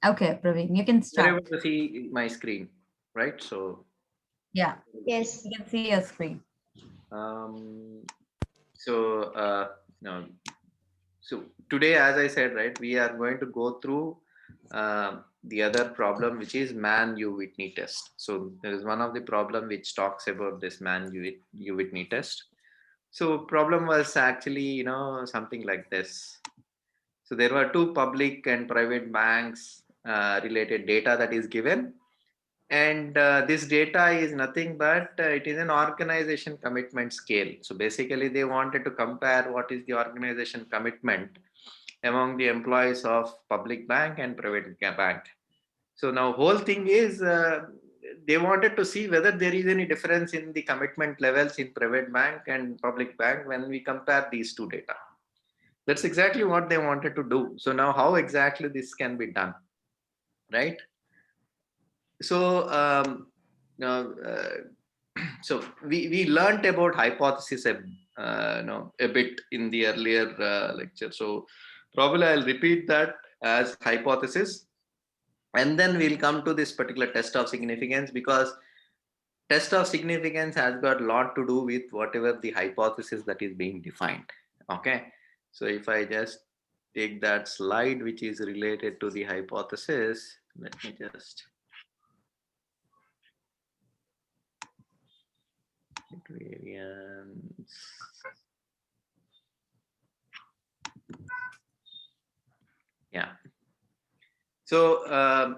Okay, Praveen, you can You're able start. to see my screen, right? So, Yeah, Yes. you can see your screen. um, so no. So today, as I said, right, we are going to go through the other problem, which is Mann-U-Whitney test. So there is one of the problem which talks about this Mann-U-Whitney test. So problem was actually, something like this. So there were two public and private banks related data that is given, and this data is nothing but it is an organization commitment scale. So basically they wanted to compare what is the organization commitment among the employees of public bank and private bank. So now whole thing is they wanted to see whether there is any difference in the commitment levels in private bank and public bank when we compare these two data. That's exactly what they wanted to do. So now how exactly this can be done, right? So now, so we learned about hypothesis a bit in the earlier lecture. So probably I'll repeat that as hypothesis, and then we'll come to this particular test of significance, because test of significance has got a lot to do with whatever the hypothesis that is being defined. Okay, so if I just take that slide which is related to the hypothesis, let me just variance. Yeah. So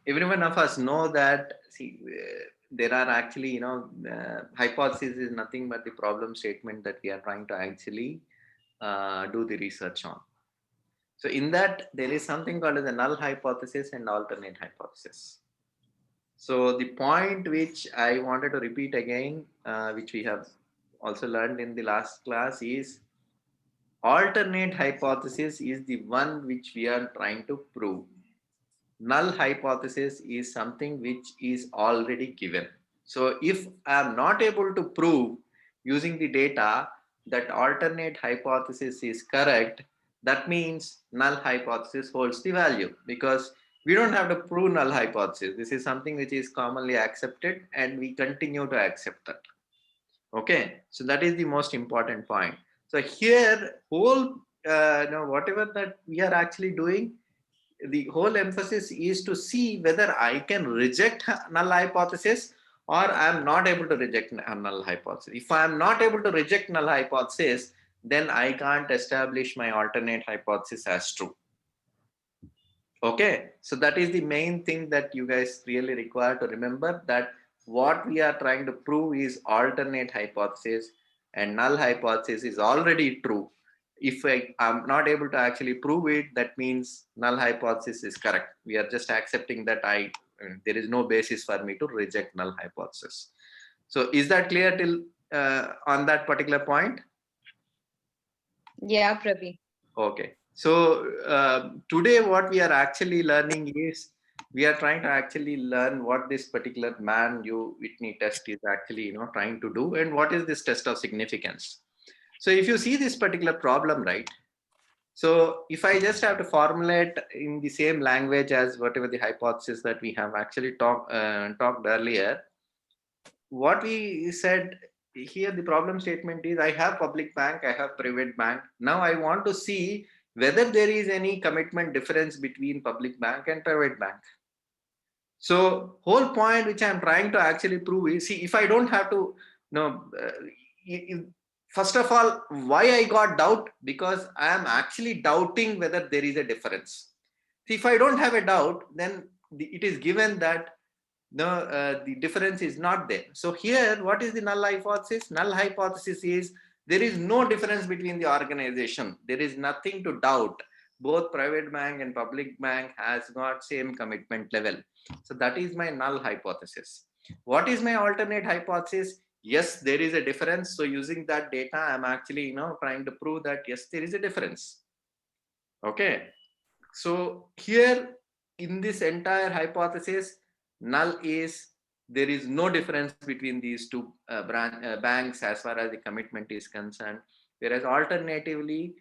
every one of us know that, see, there are actually, hypothesis is nothing but the problem statement that we are trying to actually do the research on. So in that there is something called as a null hypothesis and alternate hypothesis. So the point which I wanted to repeat again, which we have also learned in the last class, is alternate hypothesis is the one which we are trying to prove. Null hypothesis is something which is already given. So if I am not able to prove using the data that alternate hypothesis is correct, that means null hypothesis holds the value, because we don't have to prove null hypothesis. This is something which is commonly accepted and we continue to accept that. Okay, so that is the most important point. So here whole whatever that we are actually doing, the whole emphasis is to see whether I can reject null hypothesis or I am not able to reject null hypothesis. If I am not able to reject null hypothesis, then I can't establish my alternate hypothesis as true. Okay, so that is the main thing that you guys really require to remember, that what we are trying to prove is alternate hypothesis, and null hypothesis is already true. If I am not able to actually prove it, that means null hypothesis is correct. We are just accepting that there is no basis for me to reject null hypothesis. So is that clear till on that particular point? Yeah, Prabi. Okay. So today what we are actually learning is, we are trying to actually learn what this particular Mann-U-Whitney test is actually, trying to do, and what is this test of significance. So if you see this particular problem, right? So if I just have to formulate in the same language as whatever the hypothesis that we have actually talked earlier, what we said here, the problem statement is, I have public bank, I have private bank. Now I want to see whether there is any commitment difference between public bank and private bank. So whole point which I'm trying to actually prove is, see, if I don't have to, first of all, why I got doubt, because I am actually doubting whether there is a difference. See, if I don't have a doubt, then it is given that the difference is not there. So here, what is the null hypothesis? Null hypothesis is, there is no difference between the organization. There is nothing to doubt. Both private bank and public bank has got same commitment level. So that is my null hypothesis. What is my alternate hypothesis? Yes, there is a difference. So using that data, I'm actually, trying to prove that yes, there is a difference. Okay. So here in this entire hypothesis, null is, there is no difference between these two banks as far as the commitment is concerned. Whereas alternatively,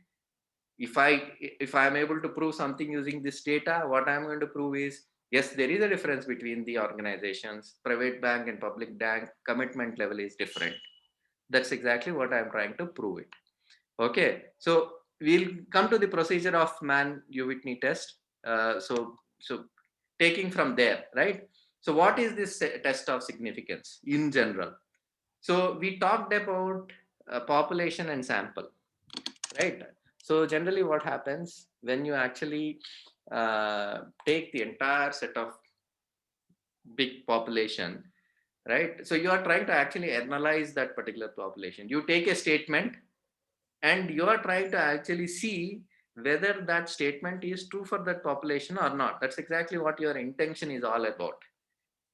if I'm able to prove something using this data, what I'm going to prove is, yes, there is a difference between the organizations. Private bank and public bank commitment level is different. That's exactly what I'm trying to prove it. Okay, so we'll come to the procedure of Mann-Whitney test. So taking from there, right? So what is this test of significance in general? So we talked about population and sample, right? So generally what happens when you actually take the entire set of big population, right? So you are trying to actually analyze that particular population. You take a statement and you are trying to actually see whether that statement is true for that population or not. That's exactly what your intention is all about.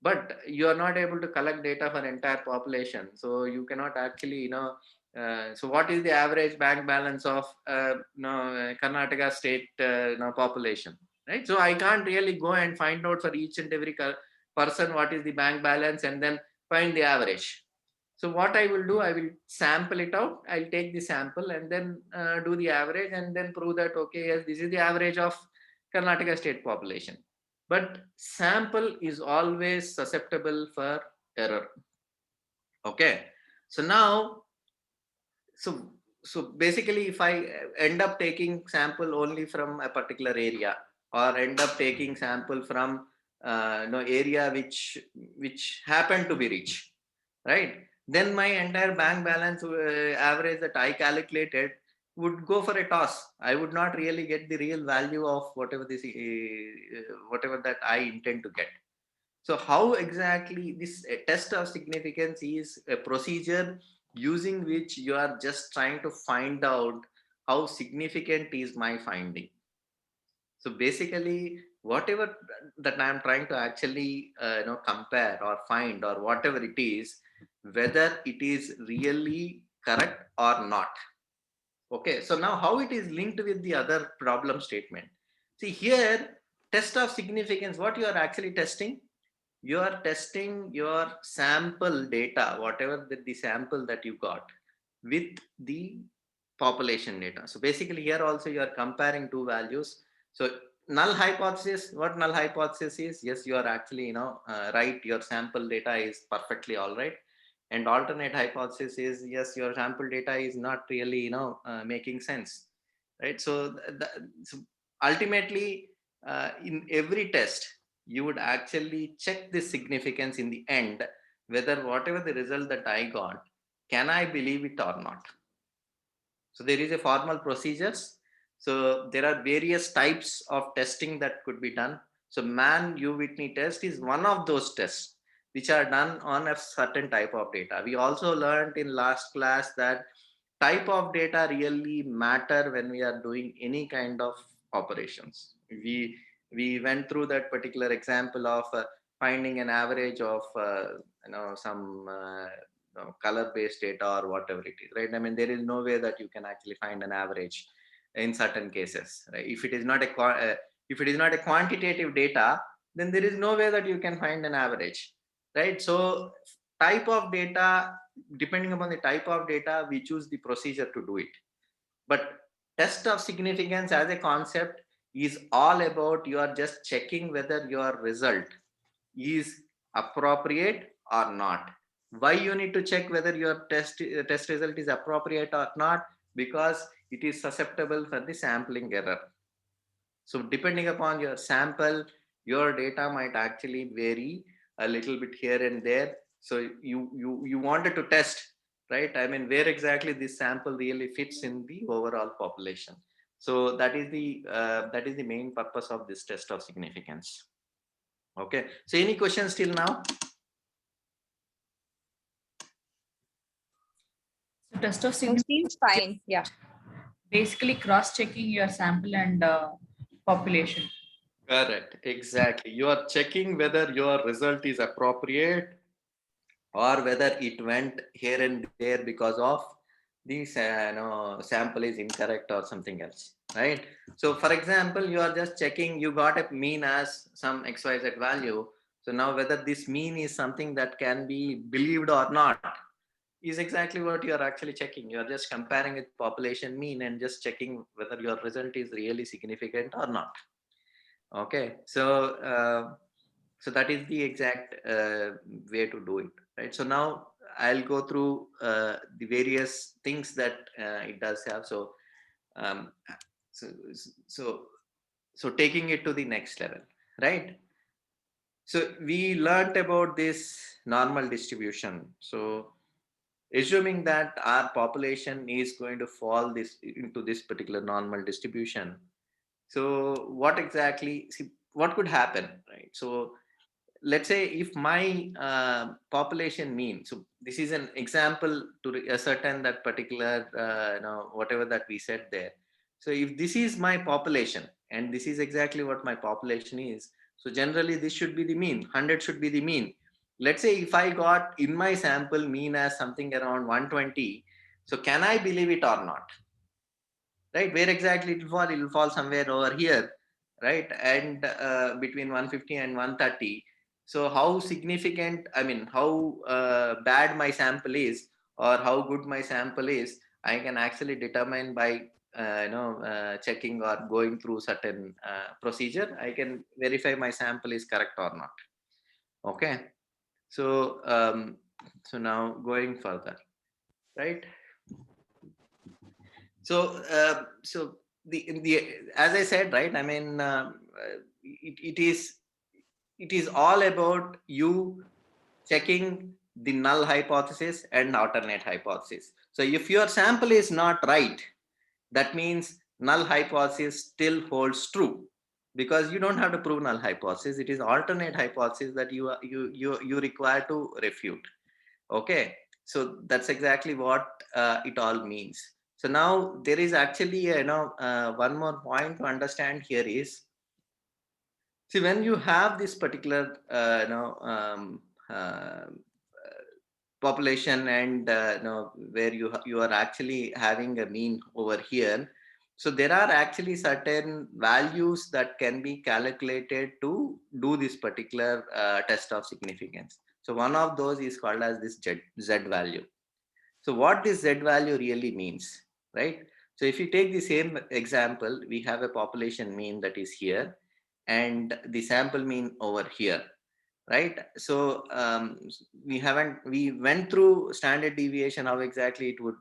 But you are not able to collect data for entire population, so you cannot actually, so what is the average bank balance of Karnataka state population, right? So I can't really go and find out for each and every person what is the bank balance and then find the average. So what I will do, I will sample it out. I'll take the sample and then do the average and then prove that, okay, yes, this is the average of Karnataka state population. But sample is always susceptible for error. Okay. So now, so so basically, if I end up taking sample only from a particular area, or end up taking sample from area which happen to be rich, right? Then my entire bank balance average that I calculated would go for a toss. I would not really get the real value of whatever this whatever that I intend to get. So how exactly this test of significance is a procedure using which you are just trying to find out how significant is my finding. So basically, whatever that I am trying to actually compare or find or whatever it is, whether it is really correct or not. Okay, so now how it is linked with the other problem statement. See here, test of significance, what you are actually testing? You are testing your sample data, whatever the sample that you got, with the population data. So basically here also you are comparing two values. So null hypothesis, what null hypothesis is, yes, you are actually right, your sample data is perfectly all right. And alternate hypothesis is, yes, your sample data is not really making sense, right? So, so ultimately in every test you would actually check the significance in the end, whether whatever the result that I got, can I believe it or not? So there is a formal procedures. So there are various types of testing that could be done. So Mann-Whitney test is one of those tests which are done on a certain type of data. We also learned in last class that type of data really matter when we are doing any kind of operations. We went through that particular example of finding an average of some color based data or whatever it is, right? I mean, there is no way that you can actually find an average in certain cases, right? If it is not a quantitative data, then there is no way that you can find an average, right? So type of data, depending upon the type of data, we choose the procedure to do it. But test of significance as a concept is all about, you are just checking whether your result is appropriate or not. Why you need to check whether your test result is appropriate or not? Because it is susceptible for the sampling error. So depending upon your sample, your data might actually vary a little bit here and there. So you wanted to test, right? I mean, where exactly this sample really fits in the overall population. So that is the main purpose of this test of significance. Okay. So any questions till now? So test of It significance, seems fine. Yeah. basically cross-checking your sample and population. Correct. Exactly. You are checking whether your result is appropriate or whether it went here and there because of the sample is incorrect or something else, right? So for example, you are just checking, you got a mean as some XYZ value. So now whether this mean is something that can be believed or not. is exactly what you are actually checking. You are just comparing with population mean and just checking whether your result is really significant or not. Okay, so that is the exact way to do it, right? So now I'll go through the various things that it does have. Um, so so so taking it to the next level, right? So we learned about this normal distribution. So assuming that our population is going to fall this into this particular normal distribution, so what exactly, see, what could happen, right? So let's say if my population mean, so this is an example to ascertain that particular whatever that we said there. So if this is my population and this is exactly what my population is, so generally this should be the mean, 100 should be the mean. Let's say if I got in my sample mean as something around 120, so can I believe it or not, right? Where exactly it will fall somewhere over here, right? And between 150 and 130. So how significant, I mean, how bad my sample is or how good my sample is, I can actually determine by checking or going through certain procedure. I can verify my sample is correct or not. Okay, so so now going further, right? So the as I said, right, I mean, it is all about you checking the null hypothesis and alternate hypothesis. So if your sample is not right, that means null hypothesis still holds true, because you don't have to prove null hypothesis. It is alternate hypothesis that you require to refute. Okay, so that's exactly what it all means. So now there is actually one more point to understand here is, see, when you have this particular population and where you are actually having a mean over here, so there are actually certain values that can be calculated to do this particular test of significance. So one of those is called as this z value. So what this z value really means, right? So if you take the same example, we have a population mean that is here and the sample mean over here, right? So we went through standard deviation, how exactly it would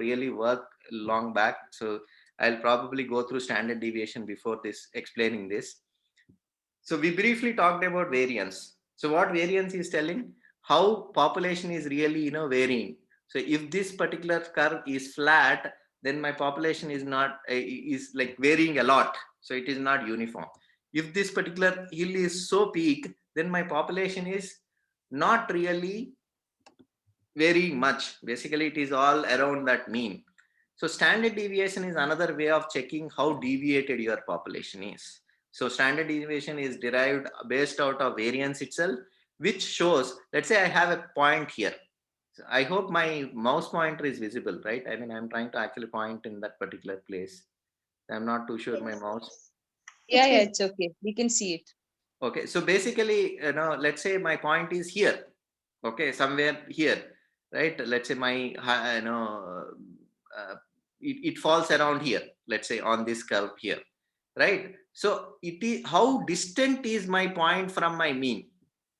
really work long back. So I'll probably go through standard deviation before this explaining this. So we briefly talked about variance. So what variance is telling, how population is really varying. So if this particular curve is flat, then my population is not is like varying a lot. So it is not uniform. If this particular hill is so peak, then my population is not really varying much. Basically, it is all around that mean. So standard deviation is another way of checking how deviated your population is. So standard deviation is derived based out of variance itself, which shows, let's say I have a point here. So I hope my mouse pointer is visible, right? I mean, I'm trying to actually point in that particular place. I'm not too sure my mouse. Yeah, yeah, it's okay. We can see it. Okay, so basically, let's say my point is here. Okay, somewhere here, right? Let's say my, it falls around here. Let's say on this curve here, right? So it is how distant is my point from my mean.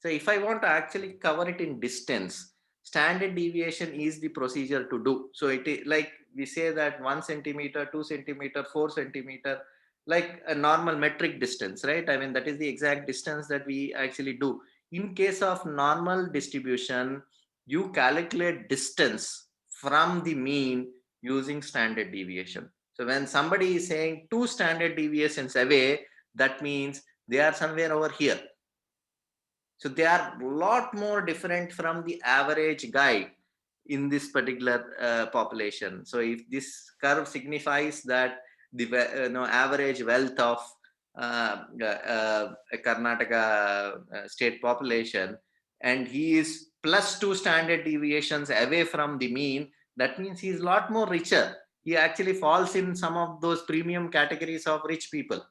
So if I want to actually cover it in distance, standard deviation is the procedure to do. So it is like we say that 1 centimeter, 2 centimeter, 4 centimeter, like a normal metric distance, right? I mean, that is the exact distance that we actually do. In case of normal distribution, you calculate distance from the mean using standard deviation. So when somebody is saying 2 standard deviations away, that means they are somewhere over here. So they are a lot more different from the average guy in this particular population. So if this curve signifies that the average wealth of Karnataka state population, and he is plus 2 standard deviations away from the mean, that means he is a lot more richer. He actually falls in some of those premium categories of rich people.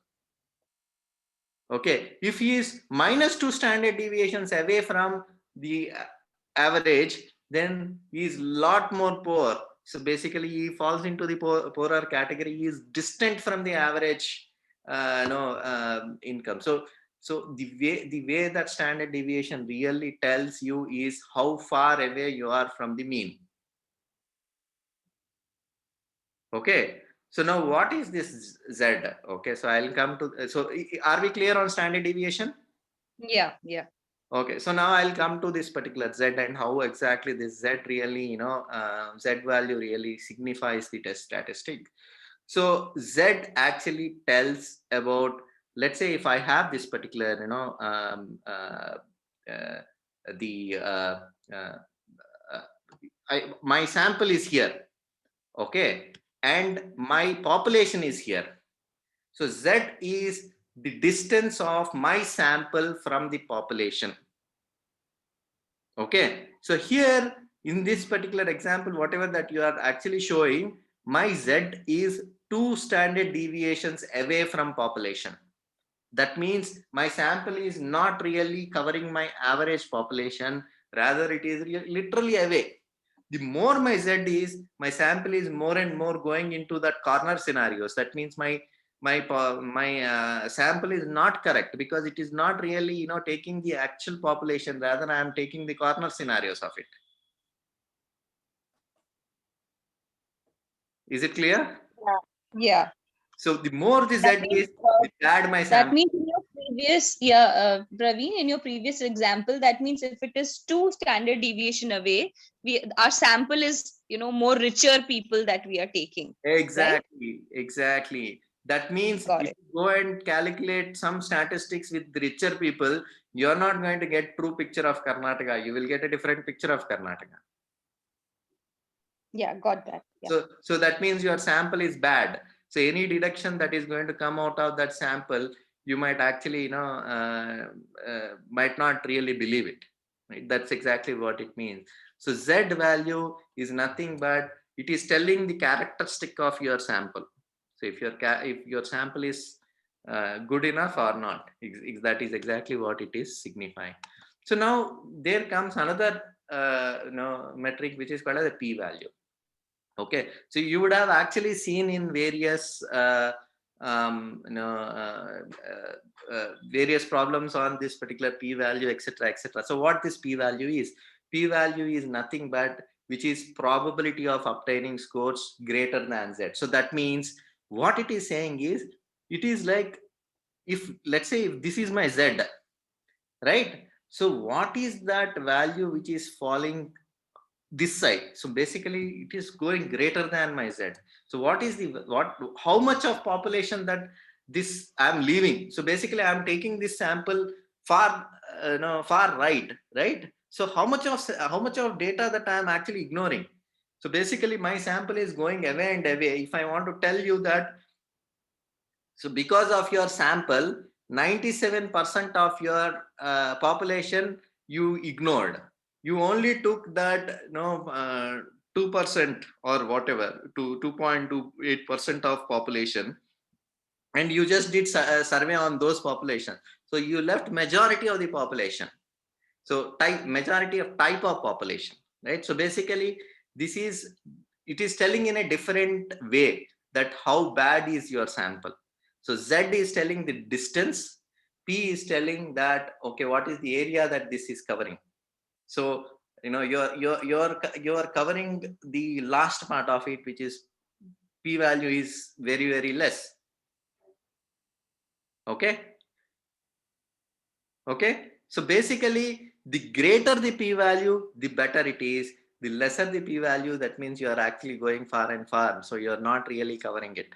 Okay, if he is minus 2 standard deviations away from the average, then he is lot more poor. So basically, he falls into the poorer category. He is distant from the average, income. So the way that standard deviation really tells you is how far away you are from the mean. Okay. So now what is this Z? Okay. So I'll come to. So are we clear on standard deviation? Yeah, yeah. Okay, so now I'll come to this particular Z and how exactly this Z really, Z value really signifies the test statistic. So Z actually tells about, let's say if I have this particular, the my sample is here, okay, and my population is here. So Z is the distance of my sample from the population. Okay, so here in this particular example, whatever that you are actually showing, my Z is 2 standard deviations away from population. That means my sample is not really covering my average population, rather it is literally away. The more my Z is, my sample is more and more going into that corner scenarios. That means my sample is not correct because it is not really taking the actual population, rather I am taking the corner scenarios of it. Is it clear? Yeah. So the more the Z That means, is, the bad my that sample. means in your previous, Praveen, in your previous example, that means if it is 2 standard deviation away, our sample is, more richer people that we are taking. Exactly. That means Got if it. you go and calculate some statistics with richer people, you're not going to get true picture of Karnataka. You will get a different picture of Karnataka. Yeah, got that. Yeah. So that means your sample is bad. So any deduction that is going to come out of that sample, you might actually, might not really believe it. Right? That's exactly what it means. So Z value is nothing but it is telling the characteristic of your sample. So if your sample is good enough or not, that is exactly what it is signifying. So now there comes another metric which is called as a p-value. Okay, so you would have actually seen in various various problems on this particular p-value, etc., etc. So what this p-value is? P-value is nothing but which is probability of obtaining scores greater than Z. So that means what it is saying is, it is like, if let's say if this is my Z, right? So what is that value which is falling this side? So basically it is going greater than my Z. So what is how much of population that this I'm leaving? So basically I'm taking this sample far far right. So how much of data that I'm actually ignoring? So basically my sample is going away and away. If I want to tell you that, so because of your sample, 97% of your population you ignored. You only took that 2% or whatever, to 2.28% of population, and you just did a survey on those population. So you left majority of the population. So majority of type of population, right? So basically it is telling in a different way that how bad is your sample. So Z is telling the distance, P is telling that, okay, what is the area that this is covering. So you're covering the last part of it, which is P value is very, very less. Okay. So basically, the greater the p-value, the better it is. The lesser the p-value, that means you are actually going far and far. So you're not really covering it.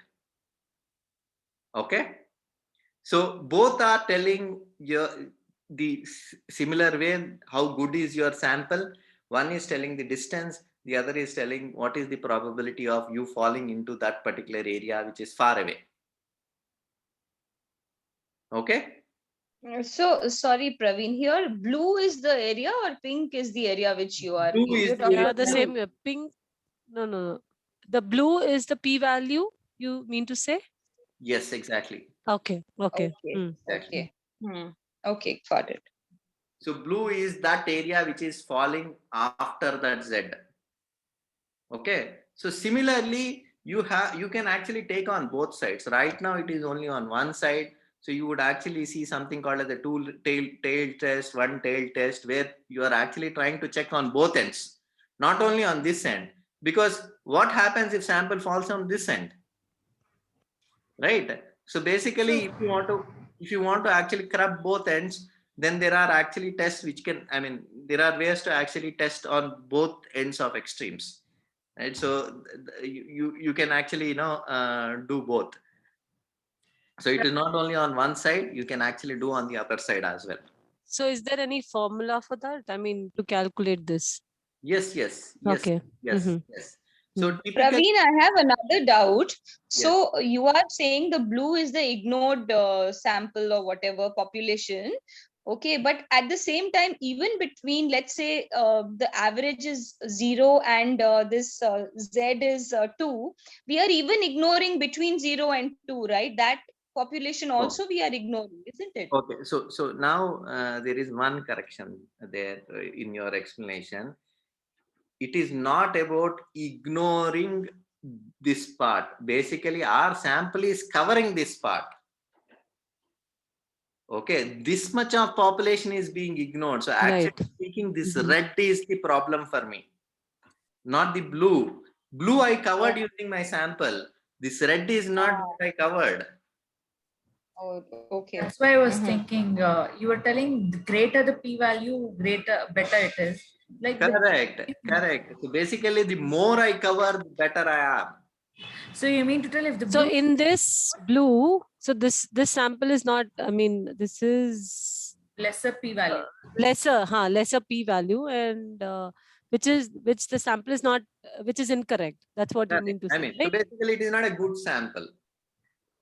Okay. So both are telling the similar way how good is your sample. One is telling the distance, the other is telling what is the probability of you falling into that particular area which is far away. Okay. So sorry, Praveen. Here, blue is the area or pink is the area which you are? Blue is You're talking Yeah, about the blue. same pink. No. The blue is the p-value, you mean to say? Yes, exactly. Okay. Okay. Hmm. Exactly. Okay. Okay. Got it. So blue is that area which is falling after that Z. Okay. So similarly, you can actually take on both sides. Right now it is only on one side. So you would actually see something called as a tail test, one tail test, where you are actually trying to check on both ends, not only on this end. Because what happens if sample falls on this end? Right? So basically, if you want to actually corrupt both ends, then there are actually tests which can, I mean, there are ways to actually test on both ends of extremes, right? So you can actually do both. So it is not only on one side, you can actually do on the other side as well. So is there any formula for that? I mean, to calculate this? Yes. Okay. Yes. So typically, Praveen, I have another doubt. yes. So you are saying the blue is the ignored sample or whatever population. Okay, but at the same time, even between, let's say, the average is 0 and this Z is 2, we are even ignoring between 0 and 2, right? That population also we are ignoring, isn't it? Okay, so now there is one correction there in your explanation. It is not about ignoring this part. Basically, our sample is covering this part. Okay, this much of population is being ignored. So actually Right. speaking, this red is the problem for me, not the blue. Blue I covered using my sample. This red is not what I covered. Oh, okay. That's why I was thinking, you were telling the greater the p-value, better it is. Like Correct. So basically, the more I cover, the better I am. So you mean to tell if the So blue in this blue, so this sample is not, I mean, this is lesser p-value. lesser p-value, and which the sample is not, which is incorrect. That's what you mean to say, I mean, right? so basically, it is not a good sample.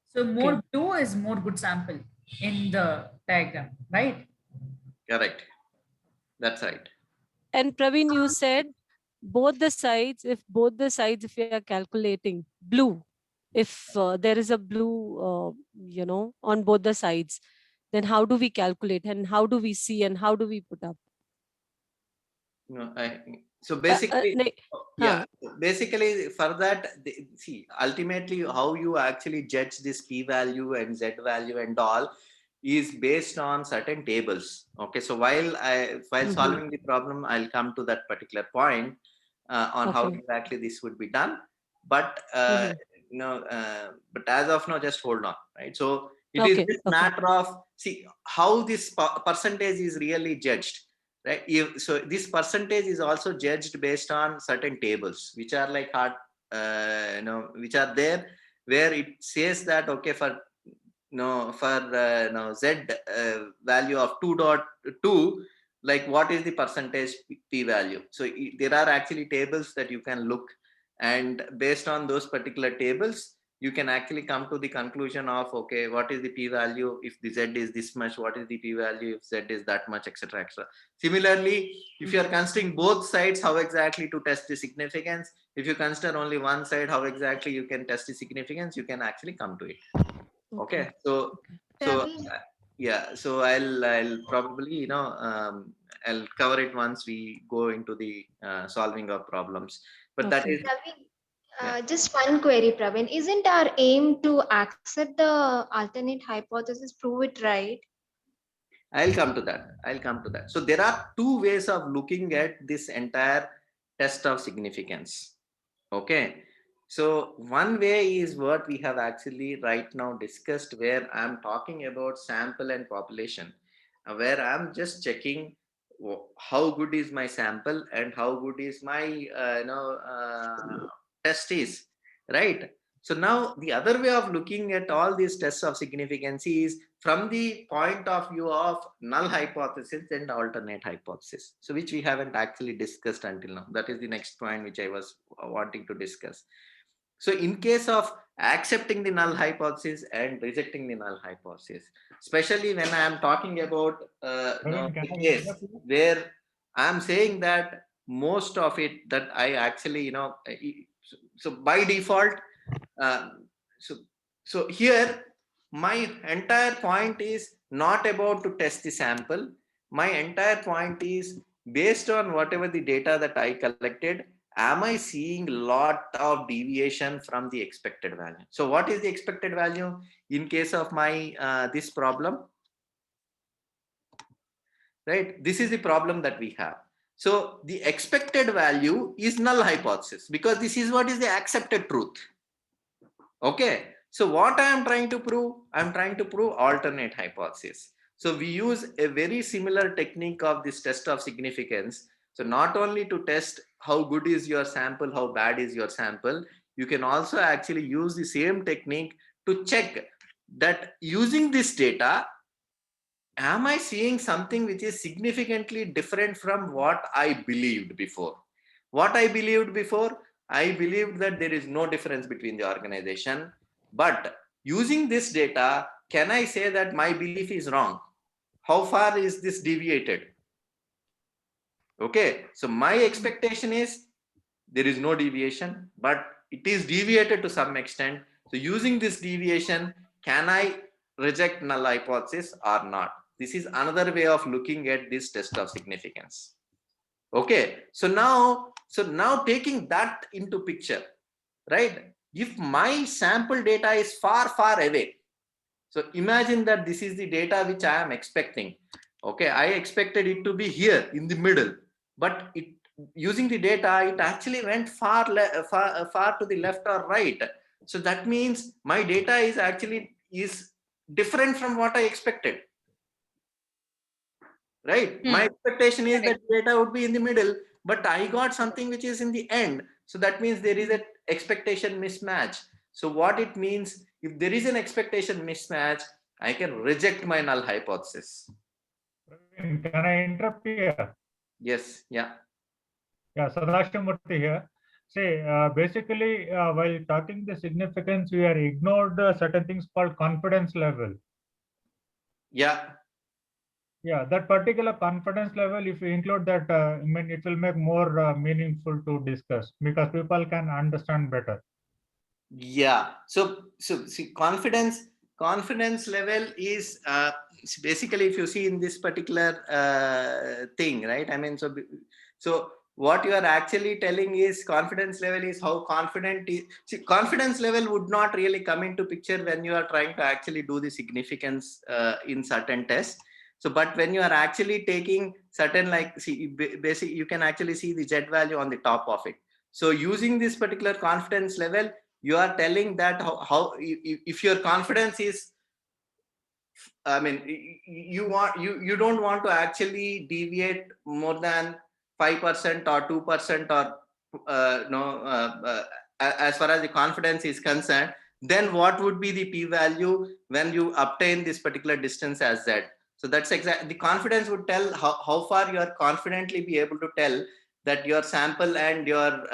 So more blue is more good sample in the diagram, right? Correct. That's right. And Praveen, you said both the sides, if we are calculating blue, if there is a blue, on both the sides, then how do we calculate and how do we see and how do we put up? No, so basically, huh. basically for that, see, ultimately how you actually judge this p-value and z value and all is based on certain tables. Okay, so while solving the problem, I'll come to that particular point on how exactly this would be done. But but as of now, just hold on, right? So it is this matter of, see, how this percentage is really judged, right? So this percentage is also judged based on certain tables which are like hard, which are there, where it says that okay, for z value of 2.2, like what is the percentage p value. So there are actually tables that you can look, and based on those particular tables you can actually come to the conclusion of okay, what is the p value if the z is this much, what is the p value if z is that much, etc. Similarly, if you are considering both sides, how exactly to test the significance. If you consider only one side, how exactly you can test the significance, you can actually come to it. Okay, so yeah, so I'll probably I'll cover it once we go into the solving of problems. But that is just one query, Praveen. Isn't our aim to accept the alternate hypothesis, prove it right? I'll come to that. So there are two ways of looking at this entire test of significance. Okay. So one way is what we have actually right now discussed, where I'm talking about sample and population, where I'm just checking how good is my sample and how good is my test is, right? So now the other way of looking at all these tests of significance is from the point of view of null hypothesis and alternate hypothesis, so which we haven't actually discussed until now. That is the next point which I was wanting to discuss. So in case of accepting the null hypothesis and rejecting the null hypothesis, especially when I am talking about the case where I am saying that most of it that I actually, so by default, so here my entire point is not about to test the sample. my entire point is based on whatever the data that I collected, am I seeing a lot of deviation from the expected value? So what is the expected value in case of my this problem? Right? This is the problem that we have. So the expected value is null hypothesis because this is what is the accepted truth. Okay. So what I am trying to prove? I am trying to prove alternate hypothesis. So we use a very similar technique of this test of significance. So not only to test how good is your sample, how bad is your sample, you can also actually use the same technique to check that using this data, am I seeing something which is significantly different from what I believed before? What I believed before, I believed that there is no difference between the organization. But using this data, can I say that my belief is wrong? How far is this deviated? Okay, so my expectation is there is no deviation, but it is deviated to some extent. So using this deviation, can I reject null hypothesis or not? This is another way of looking at this test of significance. Okay, so now taking that into picture, right? If my sample data is far away, so imagine that this is the data which I am expecting. Okay, I expected it to be here in the middle, but using the data, it actually went far to the left or right. So that means my data is actually different from what I expected. Right? My expectation is that data would be in the middle, but I got something which is in the end. So that means there is an expectation mismatch. So what it means, if there is an expectation mismatch, I can reject my null hypothesis. Can I interrupt here? Yes. Yeah. Yeah, Sadashiv here. Say, basically, while talking the significance, we are ignored certain things called confidence level. Yeah. Yeah, that particular confidence level, if you include that, I mean, it will make more meaningful to discuss because people can understand better. Yeah. So see, confidence level is basically, if you see in this particular thing, right? I mean, so what you are actually telling is confidence level is how confident is. See, confidence level would not really come into picture when you are trying to actually do the significance in certain tests. So, but when you are actually taking certain, like, see, basically, you can actually see the Z value on the top of it. So using this particular confidence level, you are telling that how if your confidence is, I mean, you don't want to actually deviate more than 5% or 2% or as far as the confidence is concerned, then what would be the p-value when you obtain this particular distance as Z? So that's exactly, the confidence would tell how far you are confidently be able to tell that your sample and your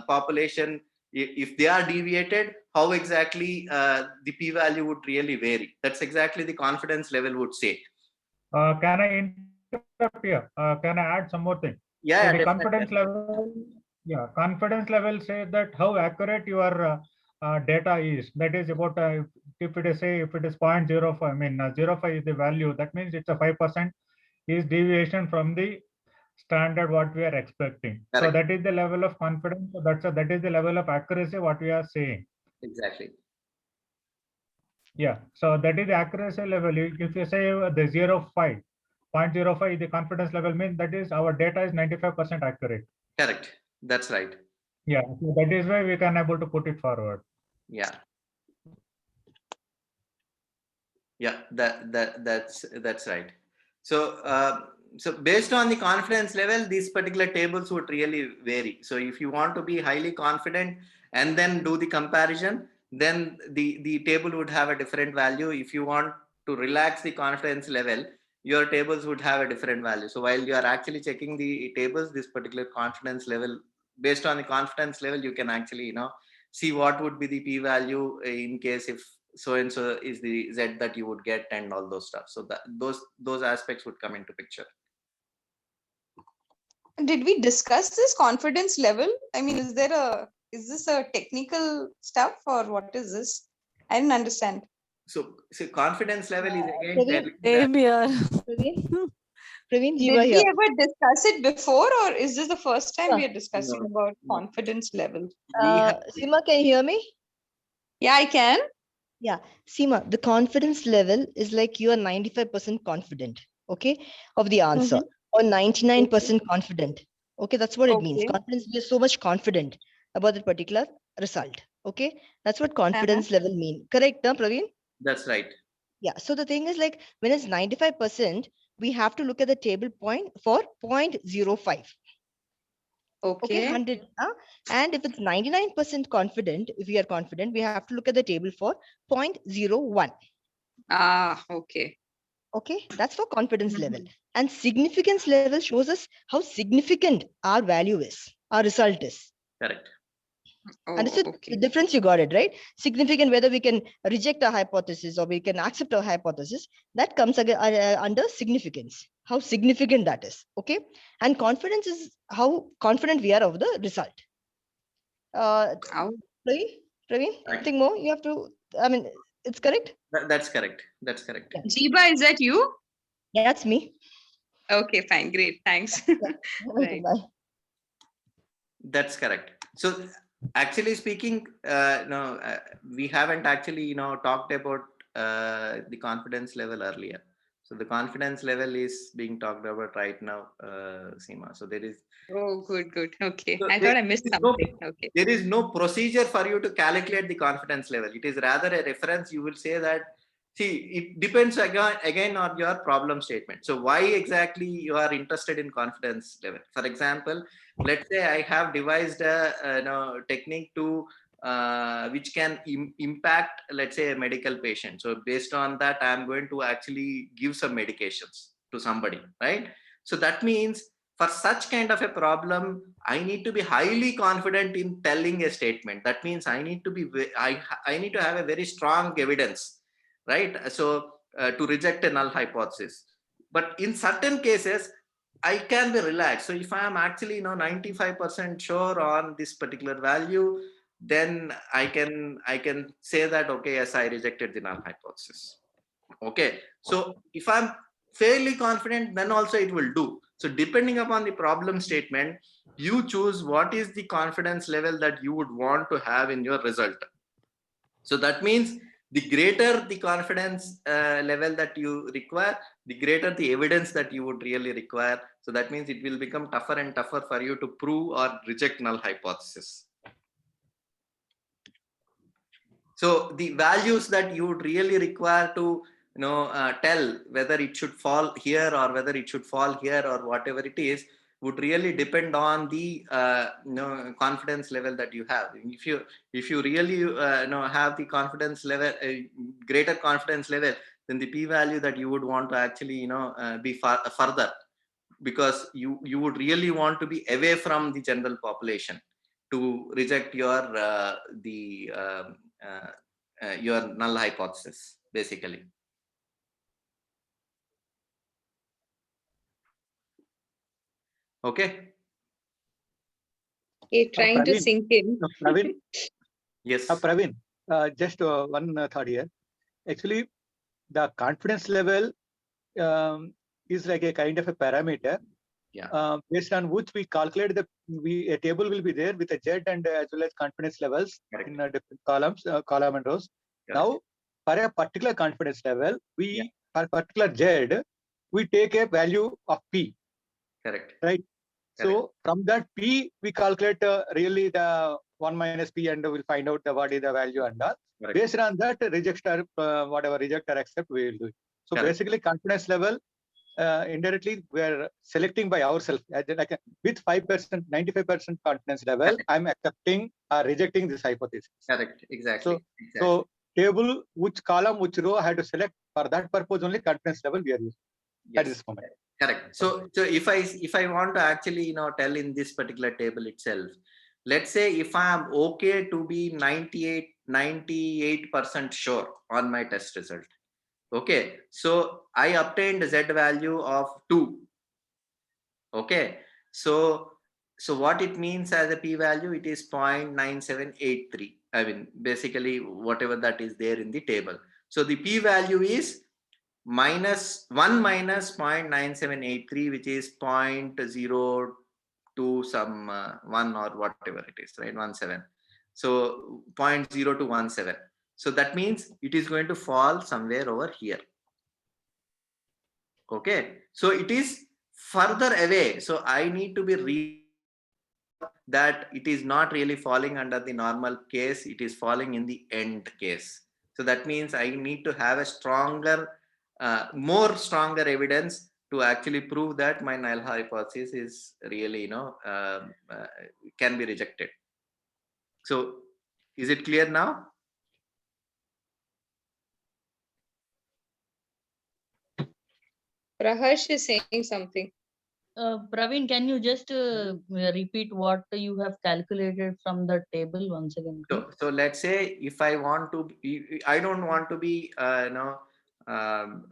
population, if they are deviated, how exactly the p-value would really vary. That's exactly the confidence level would say. Can I interrupt here? Can I add some more thing? Yeah, so the confidence level. Yeah, confidence level say that how accurate your data is. That is about if it is 0.05, I mean 0.5 is the value. That means it's a 5% is deviation from the standard what we are expecting. Correct. So that is the level of confidence. So that is the level of accuracy what we are saying. Exactly. Yeah. So that is the accuracy level. If you say the 0.05, the confidence level means that is our data is 95% accurate. Correct. That's right. Yeah. So that is why we can able to put it forward. Yeah. Yeah. That's right. So so based on the confidence level, these particular tables would really vary. So if you want to be highly confident and then do the comparison, then the table would have a different value. If you want to relax the confidence level, your tables would have a different value. So while you are actually checking the tables, this particular confidence level, based on the confidence level, you can actually see what would be the p-value in case if so and so is the Z that you would get and all those stuff. So that those aspects would come into picture. Did we discuss this confidence level? I mean, is this a technical stuff or what is this? I didn't understand. So confidence level is again Same here. Praveen, you Did are we here. ever discuss it before, or is this the first time we Yeah. are discussing No, about no. confidence level? We have, Seema, can you hear me? Yeah, I can. Yeah, Seema, the confidence level is like you are 95% confident, okay, of the answer, or 99% confident. Okay, that's what it means. Okay. Confidence, we are so much confident about that particular result. Okay, that's what confidence level mean. Correct, huh, Praveen? that's right. Yeah. So the thing is like when it's 95%, we have to look at the table point for 0.05. Okay, Okay. 100. And if it's 99% confident, if we are confident, we have to look at the table for 0.01. Ah, okay. Okay, that's for confidence level. And significance level shows us how significant our value is, our result is. Correct. Oh, Understood? The okay. difference, you got it, right? Significant, whether we can reject a hypothesis or we can accept a hypothesis, that comes again under significance, how significant that is. Okay, and confidence is how confident we are of the result. Oh, Praveen, Right. anything more? You have to, I mean, it's correct? That's correct. That's correct. Yeah. Jeeba, is that you? Yeah, that's me. Okay, fine, great, thanks. Right. Bye. That's correct. So actually speaking, no, we haven't actually, talked about the confidence level earlier. So the confidence level is being talked about right now, Seema. So there is. Oh, good, good. Okay. So I thought I missed something. Okay. There is no procedure for you to calculate the confidence level. It is rather a reference. You will say that, see, it depends again on your problem statement. So why exactly you are interested in confidence level? For example, let's say I have devised a technique to which can impact, let's say, a medical patient. So based on that, I'm going to actually give some medications to somebody, right? So that means for such kind of a problem, I need to be highly confident in telling a statement. That means I need to be, I need to have a very strong evidence, right? So to reject a null hypothesis. But in certain cases, I can be relaxed. So if I am actually 95% sure on this particular value, then I can say that, okay, yes, I rejected the null hypothesis. Okay, so if I'm fairly confident, then also it will do. So depending upon the problem statement, you choose what is the confidence level that you would want to have in your result. So that means the greater the confidence level that you require, the greater the evidence that you would really require. So that means it will become tougher and tougher for you to prove or reject null hypothesis. So the values that you would really require to tell whether it should fall here or whether it should fall here or whatever it is would really depend on the confidence level that you have. If you really have the confidence level, greater confidence level, then the p-value that you would want to actually be further, because you would really want to be away from the general population to reject your your null hypothesis, basically. Okay. Okay, trying to Praveen, sink in. Praveen, Yes. Praveen, just one thought here. Actually, the confidence level is like a kind of a parameter, based on which we calculate a table will be there with a Z and as well as confidence levels. Correct. In different columns, column and rows. Correct. Now, for a particular confidence level, for particular Z, we take a value of P. Correct. Right. So from that P, we calculate really the 1 minus P and we'll find out what is the value and all. Correct. Based on that, reject or whatever reject or accept, we will do it. So basically, confidence level, indirectly, we are selecting by ourselves. Like with 5%, 95% confidence level, I'm accepting or rejecting this hypothesis. Correct. Exactly. So table, which column, which row I had to select, for that purpose only confidence level we are using. Yes. At this moment. Correct. So if I want to actually tell in this particular table itself, let's say if I am okay to be 98% sure on my test result. Okay, so I obtained Z value of 2. Okay, so what it means as a p-value, it is 0.9783. I mean, basically whatever that is there in the table. So the p-value is minus 1 minus 0.9783, which is 0.02 some 1 or whatever it is, right? 17. So 0.0217. So that means it is going to fall somewhere over here. Okay. So it is further away. So I need to be that it is not really falling under the normal case. It is falling in the end case. So that means I need to have a stronger, more stronger evidence to actually prove that my null hypothesis is really, can be rejected. So is it clear now? Praharsh is saying something. Praveen, can you just repeat what you have calculated from the table once again? So let's say if I want to, I don't want to be,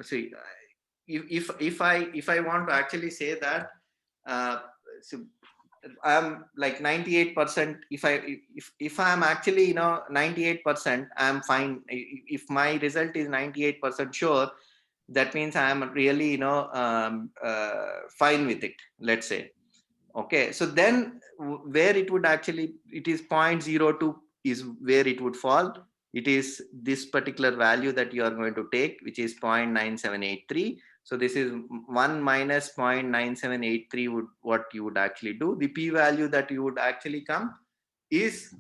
see, if I want to actually say that, so I'm like 98%. If I'm actually 98%, I'm fine. If my result is 98% sure, that means I am really fine with it. Let's say. Okay, so then where it would actually, it is 0.02 is where it would fall. It is this particular value that you are going to take, which is 0.9783. So this is 1 minus 0.9783 would what you would actually do. The p-value that you would actually come is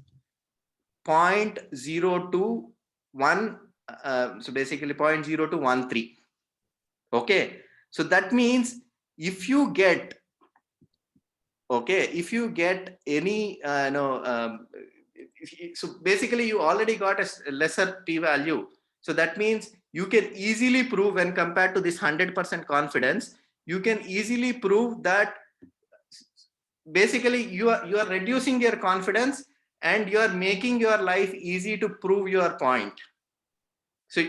0.021. So basically 0.0213. Okay, so that means if you get any so basically you already got a lesser p-value, so that means you can easily prove, when compared to this 100% confidence, you can easily prove that basically you are reducing your confidence and you are making your life easy to prove your point. So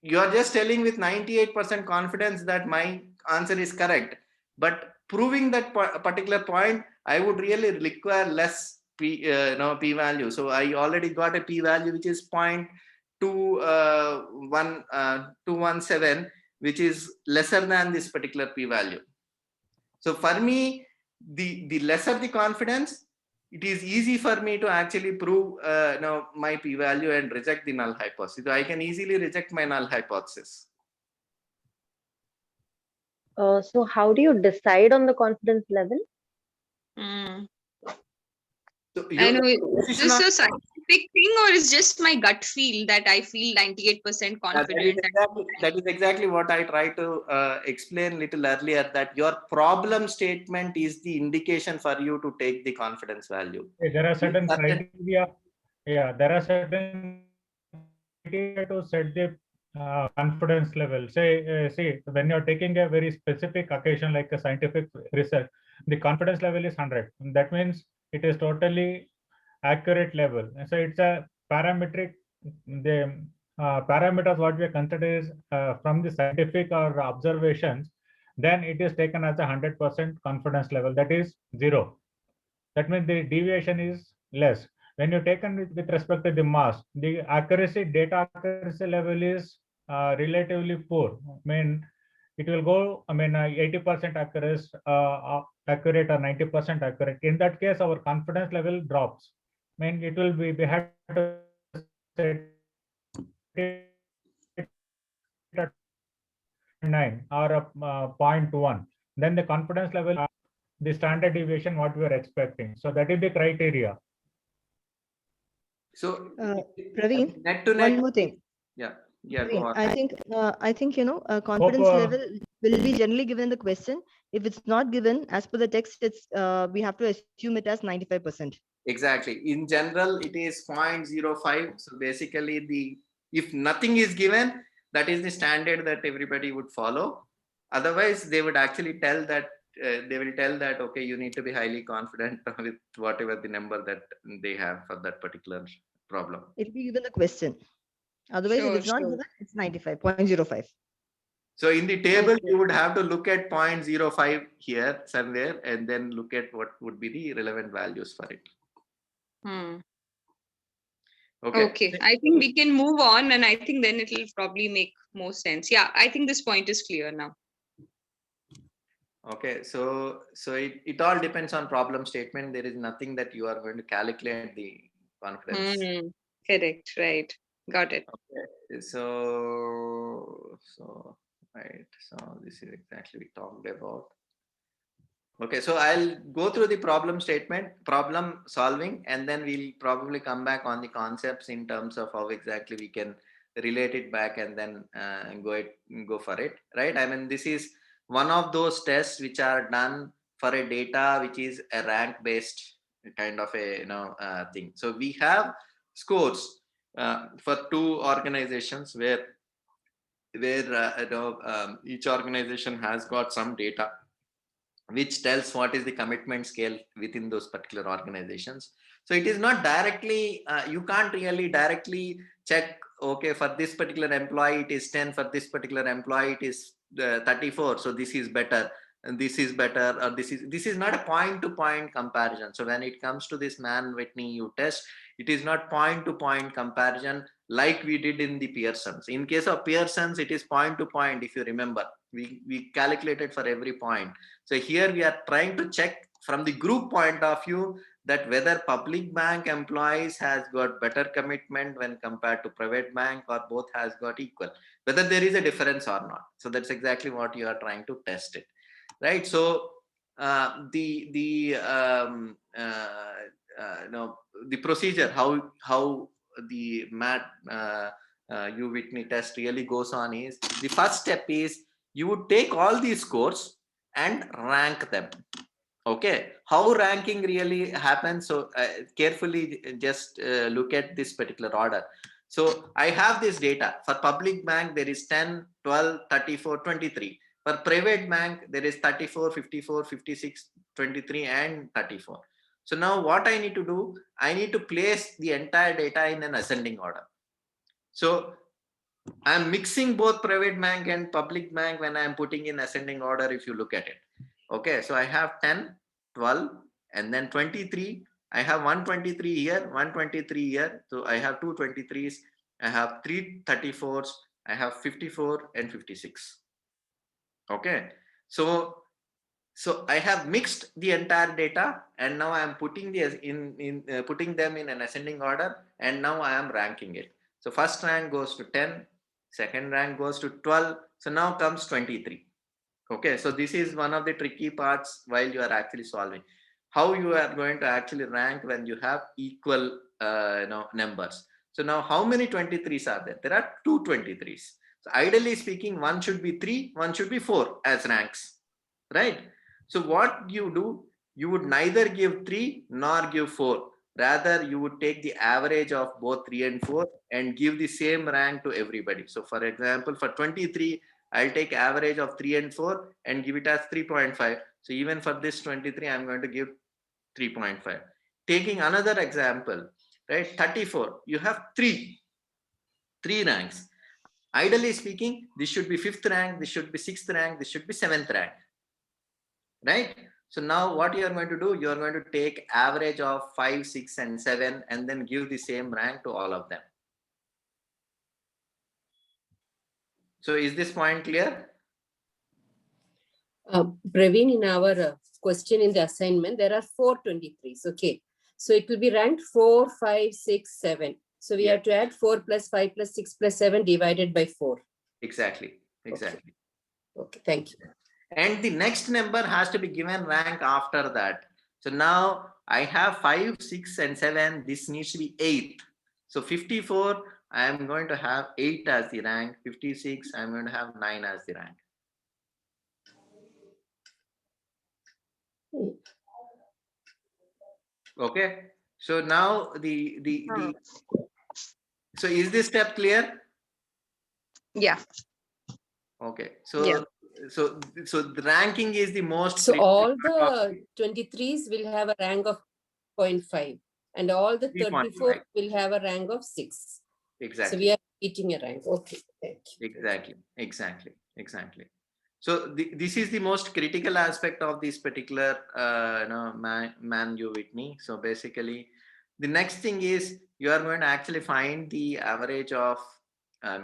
you are just telling with 98% confidence that my answer is correct, but proving that particular point, I would really require less p-value. So I already got a p-value which is 0.217, which is lesser than this particular p-value. So for me, the lesser the confidence, it is easy for me to actually prove my p-value and reject the null hypothesis. So I can easily reject my null hypothesis. So how do you decide on the confidence level? So I know, is this a scientific thing or is just my gut feel that I feel 98% confident? That is exactly what I tried to explain little earlier, that your problem statement is the indication for you to take the confidence value. There are certain criteria. Yeah, there are certain criteria to set the confidence level. Say, see, when you're taking a very specific occasion like a scientific research, the confidence level is 100. That means it is totally accurate level. And so it's a parametric. The parameters what we consider is from the scientific or observations, then it is taken as a 100% confidence level. That is 0. That means the deviation is less. When you taken with respect to the mass, the data accuracy level is relatively poor. I mean, it will go, 80% accurate or 90% accurate. In that case, our confidence level drops. I mean, it will be, we have to set it at 9 or 0.1. Then the confidence level, the standard deviation what we are expecting. So that is the criteria. So Praveen, net to net, one more thing. Yeah, Praveen, go on. I think confidence level will be generally given in the question. If it's not given as per the text, it's we have to assume it as 95%. Exactly. In general, it is 0.05. So basically, if nothing is given, that is the standard that everybody would follow. Otherwise, they would actually tell that okay, you need to be highly confident with whatever the number that they have for that particular problem. It will be given the question. Otherwise, if it's not given, it's 95.05. So in the table, you would have to look at 0.05 here somewhere, and then look at what would be the relevant values for it. Okay. Okay, I think we can move on, and I think then it'll probably make more sense. Yeah, I think this point is clear now. Okay, so it all depends on problem statement. There is nothing that you are going to calculate the confidence. Correct, right. Got it. Okay, so right, so this is exactly we talked about. Okay, so I'll go through the problem statement, problem solving, and then we'll probably come back on the concepts in terms of how exactly we can relate it back and then go for it, right? I mean, this is one of those tests which are done for a data which is a rank based kind of a thing. So we have scores for two organizations where each organization has got some data which tells what is the commitment scale within those particular organizations. So it is not directly, you can't really directly check, okay, for this particular employee it is 10, for this particular employee it is 34, so this is better, and this is better, or this is not a point-to-point comparison. So when it comes to this Mann-Whitney U test, it is not point-to-point comparison like we did in the Pearson's. In case of Pearson's, it is point-to-point, if you remember. We calculated for every point. So here we are trying to check from the group point of view that whether public bank employees has got better commitment when compared to private bank, or both has got equal, whether there is a difference or not. So that's exactly what you are trying to test it, right? So the procedure, how the U-Whitney test really goes on is, the first step is you would take all these scores and rank them. Okay, how ranking really happens? So carefully just look at this particular order. So I have this data. For public bank, there is 10, 12, 34, 23. For private bank, there is 34, 54, 56, 23, and 34. So now what I need to do, I need to place the entire data in an ascending order. So I'm mixing both private bank and public bank when I'm putting in ascending order, if you look at it. Okay, so I have 10, 12, and then 23. I have 123 here, 123 here. So I have two 23s. I have three 34s. I have 54 and 56. Okay, so I have mixed the entire data, and now I am putting putting them in an ascending order, and now I am ranking it. So first rank goes to 10, second rank goes to 12. So now comes 23. Okay, so this is one of the tricky parts while you are actually solving. How you are going to actually rank when you have equal numbers. So now how many 23s are there? There are two 23s. So ideally speaking, one should be 3, one should be 4 as ranks, right? So what you do, you would neither give 3 nor give 4. Rather, you would take the average of both 3 and 4 and give the same rank to everybody. So for example, for 23, I'll take average of 3 and 4 and give it as 3.5. So even for this 23, I'm going to give 3.5. Taking another example, right? 34, you have three ranks. Ideally speaking, this should be 5th rank, this should be 6th rank, this should be 7th rank, right? So now what you are going to do, you are going to take average of 5, 6, and 7 and then give the same rank to all of them. So is this point clear? Praveen, in our question in the assignment, there are 4 23s. Okay. So it will be ranked 4, 5, 6, 7. So we have to add 4 plus 5 plus 6 plus 7 divided by 4. Exactly. Okay, thank you. And the next number has to be given rank after that. So now I have 5, 6, and 7. This needs to be 8. So 54, I am going to have 8 as the rank. 56, I am going to have 9 as the rank. Okay. So now so is this step clear? Yeah. Okay. So so the ranking is the most. So all the 23s will have a rank of 0.5 and all the 34 will have a rank of 6. Exactly. So we are eating a rank. Okay. Thank you. Exactly. So this is the most critical aspect of this particular Mann-Whitney. So basically, the next thing is you are going to actually find the average of,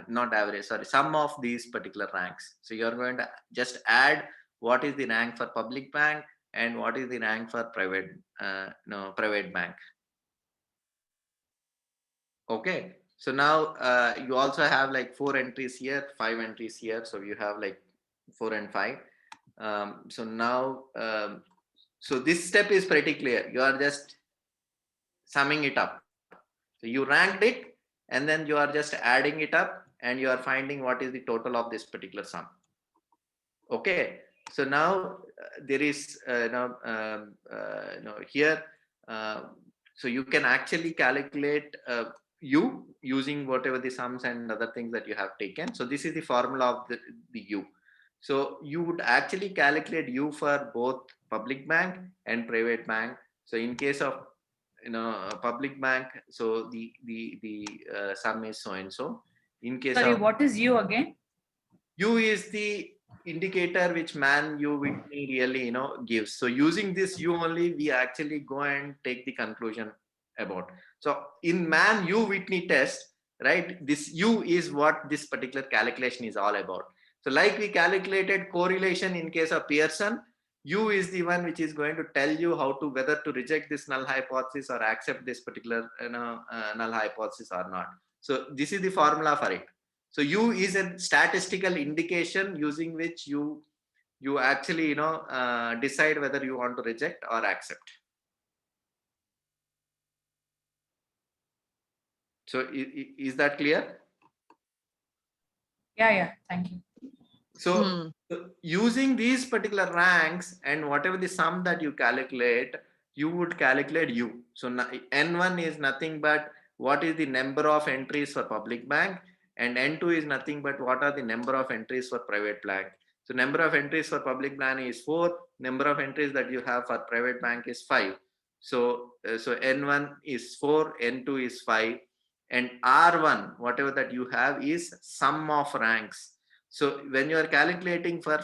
not average, sorry, sum of these particular ranks. So you are going to just add what is the rank for public bank and what is the rank for private, private bank. Okay. So now you also have like 4 entries here, 5 entries here. So you have like 4 and 5. So now, so this step is pretty clear. You are just summing it up. So you ranked it and then you are just adding it up and you are finding what is the total of this particular sum. Okay. So now there is, here, so you can actually calculate U using whatever the sums and other things that you have taken. So this is the formula of the U. So you would actually calculate U for both public bank and private bank. So in case of public bank, so the sum is so and so. In case Sorry, of what is U again? U is the indicator which Man U Whitney really gives. So using this U only, we actually go and take the conclusion about. So in Man U Whitney test, right, this U is what this particular calculation is all about. So like we calculated correlation in case of Pearson, U is the one which is going to tell you how to whether to reject this null hypothesis or accept this particular null hypothesis or not. So this is the formula for it. So U is a statistical indication using which you actually decide whether you want to reject or accept. So is that clear? Yeah, thank you. So using these particular ranks and whatever the sum that you calculate, you would calculate U. So N1 is nothing but what is the number of entries for public bank, and N2 is nothing but what are the number of entries for private bank. So number of entries for public bank is 4, number of entries that you have for private bank is 5. So N1 is 4, N2 is 5, and R1, whatever that you have, is sum of ranks. So when you are calculating for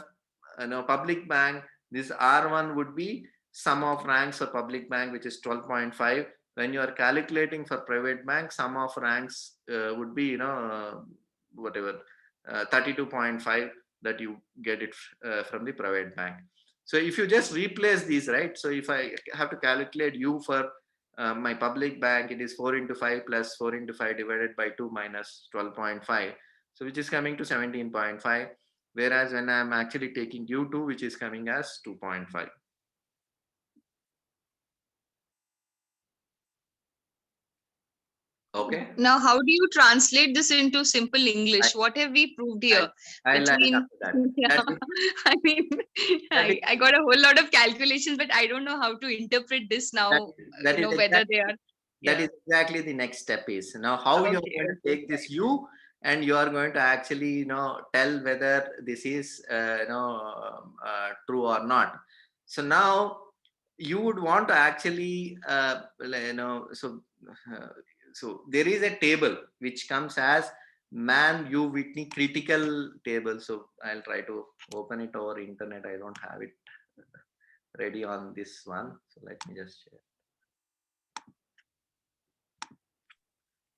public bank, this R1 would be sum of ranks for public bank, which is 12.5. When you are calculating for private bank, sum of ranks would be 32.5 that you get it from the private bank. So if you just replace these, right? So if I have to calculate U for my public bank, it is 4 into 5 plus 4 into 5 divided by 2 minus 12.5. So which is coming to 17.5. Whereas when I'm actually taking U2, which is coming as 2.5. Okay. Now, how do you translate this into simple English? What have we proved here? I'll add up to that. Yeah, I mean, I got a whole lot of calculations, but I don't know how to interpret this now. That is whether exactly, they are. That is exactly the next step is. Now, how you are going to take this U and you are going to actually tell whether this is true or not. So now you would want to actually so there is a table which comes as Man U Whitney critical table. So I'll try to open it over internet. I don't have it ready on this one. So let me just share.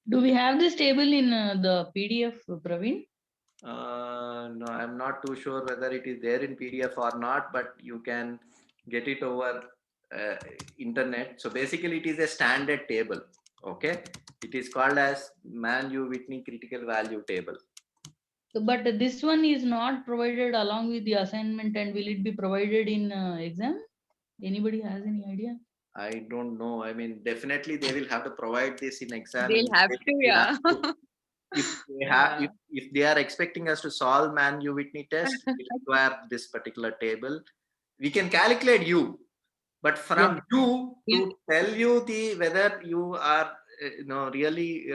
Do we have this table in the PDF, Praveen? No, I'm not too sure whether it is there in PDF or not, but you can get it over internet. So basically it is a standard table. Okay. It is called as Man U Whitney critical value table. But this one is not provided along with the assignment, and will it be provided in exam? Anybody has any idea? I don't know. I mean, definitely they will have to provide this in exam. They'll have to, yeah. If they are expecting us to solve Man U Whitney test, we require this particular table. We can calculate U, but from U to tell you whether you are really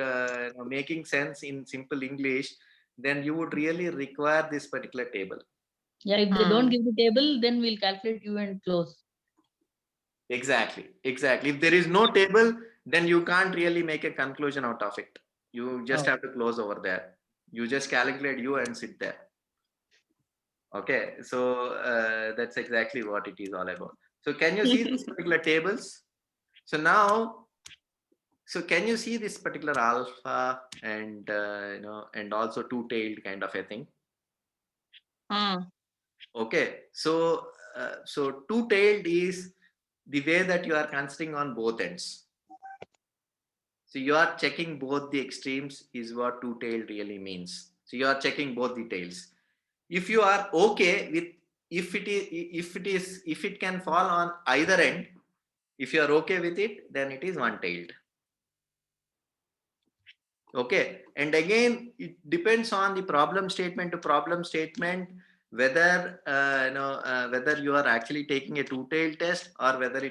making sense in simple English, then you would really require this particular table. Yeah, if they don't give the table, then we'll calculate U and close. Exactly. If there is no table, then you can't really make a conclusion out of it. You just have to close over there. You just calculate U and sit there. Okay, so that's exactly what it is all about. So can you see these particular tables? So now, So can you see this particular alpha and and also two-tailed kind of a thing? Okay, so so two-tailed is the way that you are considering on both ends. So you are checking both the extremes is what two-tailed really means. So you are checking both the tails. If you are okay with if it can fall on either end, if you are okay with it, then it is one-tailed. Okay, and again it depends on the problem statement to problem statement whether whether you are actually taking a two-tailed test or whether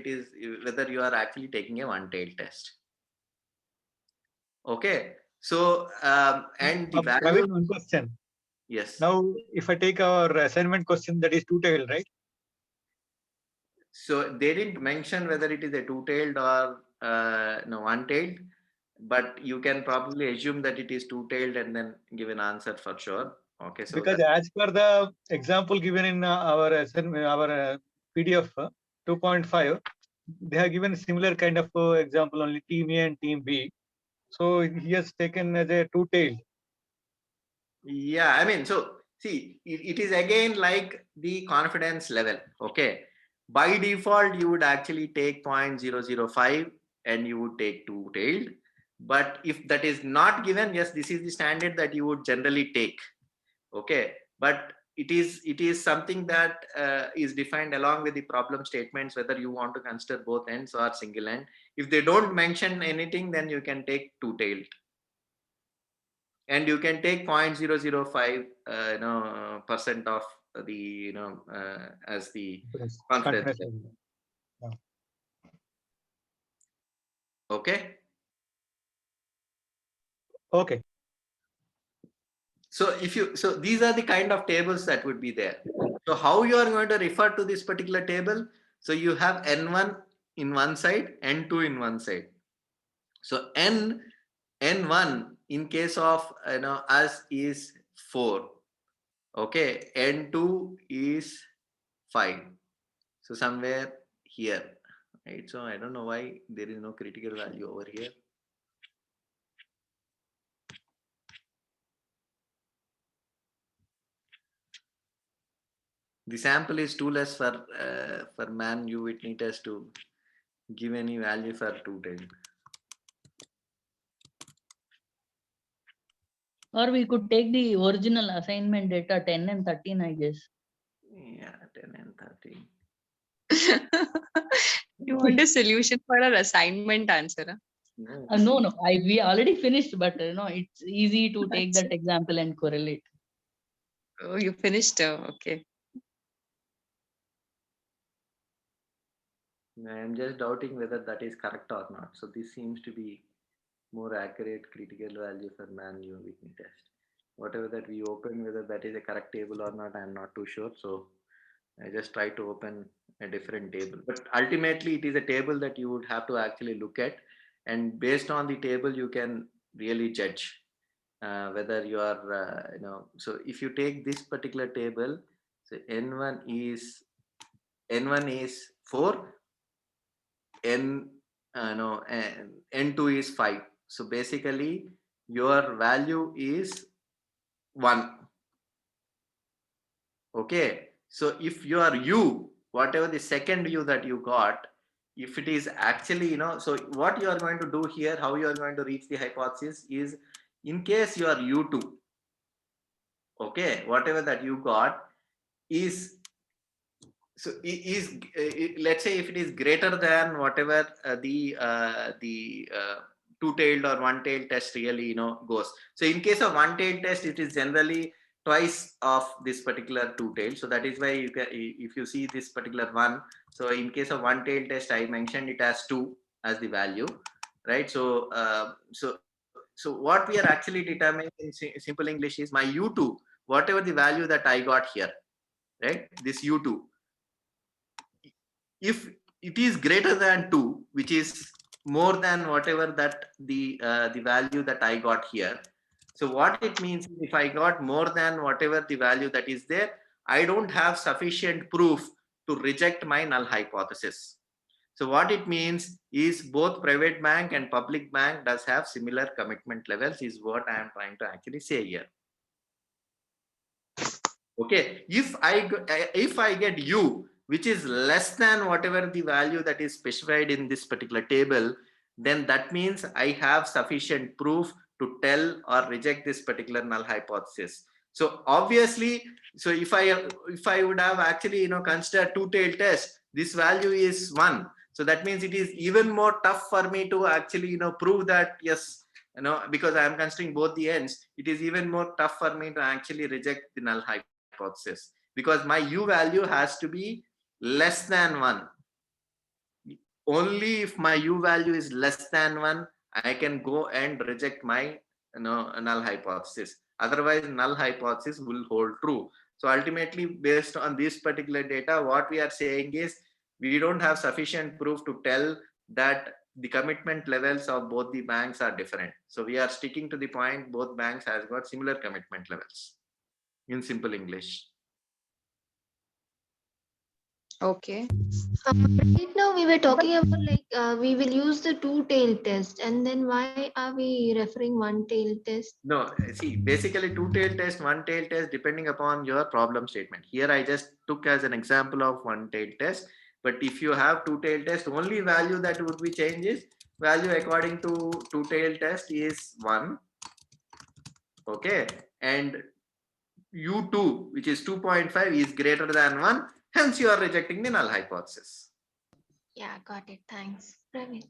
you are actually taking a one-tailed test. Okay, so and the value. Praveen, one question. Yes. Now, if I take our assignment question, that is two-tailed, right? So they didn't mention whether it is a two-tailed or one-tailed, but you can probably assume that it is two-tailed and then give an answer for sure. Okay, so Because as per the example given in our PDF 2.5, they have given similar kind of example, only team A and team B. So he has taken as a two-tailed. Yeah, I mean, so see, it is again like the confidence level. Okay, by default, you would actually take 0.005 and you would take two-tailed. But if that is not given, yes, this is the standard that you would generally take. Okay, but it is something that is defined along with the problem statements whether you want to consider both ends or single end. If they don't mention anything, then you can take two-tailed. And you can take 0.005 percent of the as the confidence level. Yeah. Okay. Okay. So so these are the kind of tables that would be there. So how you are going to refer to this particular table? So you have N1 in one side, N2 in one side. So N1 in case of us is 4. Okay, N2 is 5. So somewhere here, right? So I don't know why there is no critical value over here. The sample is too less for man U Whitney test to give any value for two-tailed. Or we could take the original assignment data 10 and 13, I guess. Yeah, 10 and 13. You want a solution for our assignment answer? Huh? No, we already finished, but it's easy to take that example and correlate. Oh, you finished? Okay. I am just doubting whether that is correct or not. So this seems to be more accurate critical value for man U Whitney test. Whatever that we open, whether that is a correct table or not, I am not too sure. So I just try to open a different table. But ultimately, it is a table that you would have to actually look at. And based on the table, you can really judge whether you are, so if you take this particular table, so N1 is 4, N2 is 5. So basically, your value is 1. Okay. So if you are U, whatever the second U that you got, if it is actually, so what you are going to do here, how you are going to reach the hypothesis is in case you are U2, okay, whatever that you got is, so let's say if it is greater than whatever the two-tailed or one-tailed test really goes. So in case of one-tailed test, it is generally twice of this particular two-tailed. So that is why you can, if you see this particular one, so in case of one-tailed test, I mentioned it as 2 as the value, right? So so what we are actually determining in simple English is my U2, whatever the value that I got here, right? This U2, if it is greater than 2, which is more than whatever that the value that I got here. So what it means is if I got more than whatever the value that is there, I don't have sufficient proof to reject my null hypothesis. So what it means is both private bank and public bank does have similar commitment levels is what I am trying to actually say here. Okay, if I get U, which is less than whatever the value that is specified in this particular table, then that means I have sufficient proof to tell or reject this particular null hypothesis. So obviously, so if I would have actually considered two-tailed test, this value is 1. So that means it is even more tough for me to actually prove that yes, because I am considering both the ends, it is even more tough for me to actually reject the null hypothesis, because my U value has to be less than 1. Only if my U value is less than 1, I can go and reject my null hypothesis. Otherwise, null hypothesis will hold true. So ultimately, based on this particular data, what we are saying is we don't have sufficient proof to tell that the commitment levels of both the banks are different. So we are sticking to the point both banks has got similar commitment levels in simple English. Okay. Right now we were talking about like we will use the two-tailed test, and then why are we referring one-tailed test? No, see, basically two-tailed test, one-tailed test, depending upon your problem statement. Here I just took as an example of one-tailed test. But if you have two-tailed test, only value that would be changed is value according to two-tailed test is 1. Okay. And U2, which is 2.5, is greater than 1. Hence, you are rejecting the null hypothesis. Yeah, got it. Thanks, Praveen.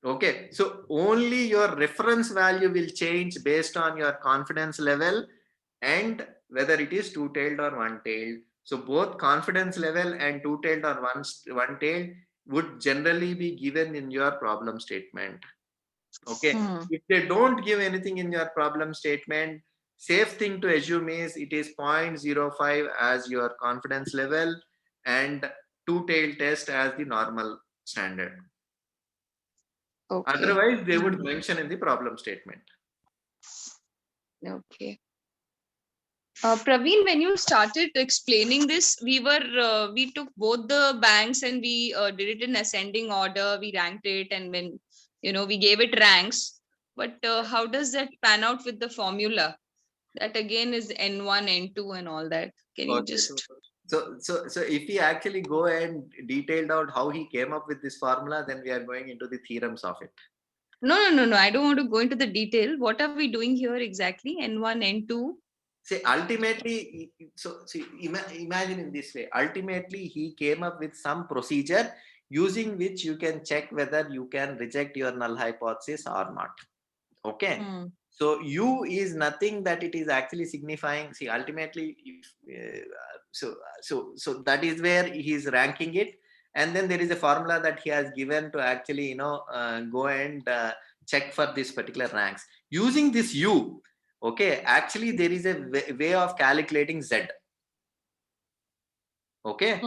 Okay, so only your reference value will change based on your confidence level and whether it is two-tailed or one-tailed. So both confidence level and two-tailed or one-tailed would generally be given in your problem statement. Okay, if they don't give anything in your problem statement, safe thing to assume is it is 0.05 as your confidence level and two-tailed test as the normal standard. Okay. Otherwise, they would mention in the problem statement. Okay. Praveen, when you started explaining this, we took both the banks and we did it in ascending order. We ranked it, and when we gave it ranks. But how does that pan out with the formula? That again is N1, N2, and all that. Can you just? So if we actually go and detailed out how he came up with this formula, then we are going into the theorems of it. No. I don't want to go into the detail. What are we doing here exactly? N1, N2. See, ultimately, imagine in this way. Ultimately, he came up with some procedure using which you can check whether you can reject your null hypothesis or not. Okay. So U is nothing that it is actually signifying. See, ultimately, if, so that is where he is ranking it, and then there is a formula that he has given to actually go and check for this particular ranks using this U. Okay, actually there is a way of calculating Z. Okay,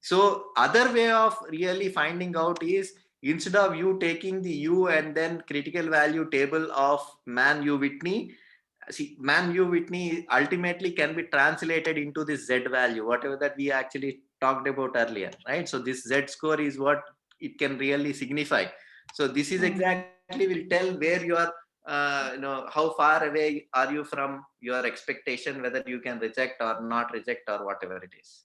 so other way of really finding out is instead of you taking the U and then critical value table of Mann U Whitney, see, Mann U Whitney ultimately can be translated into this Z value, whatever that we actually talked about earlier, right? So this Z score is what it can really signify. So this is exactly will tell where you are, how far away are you from your expectation, whether you can reject or not reject or whatever it is.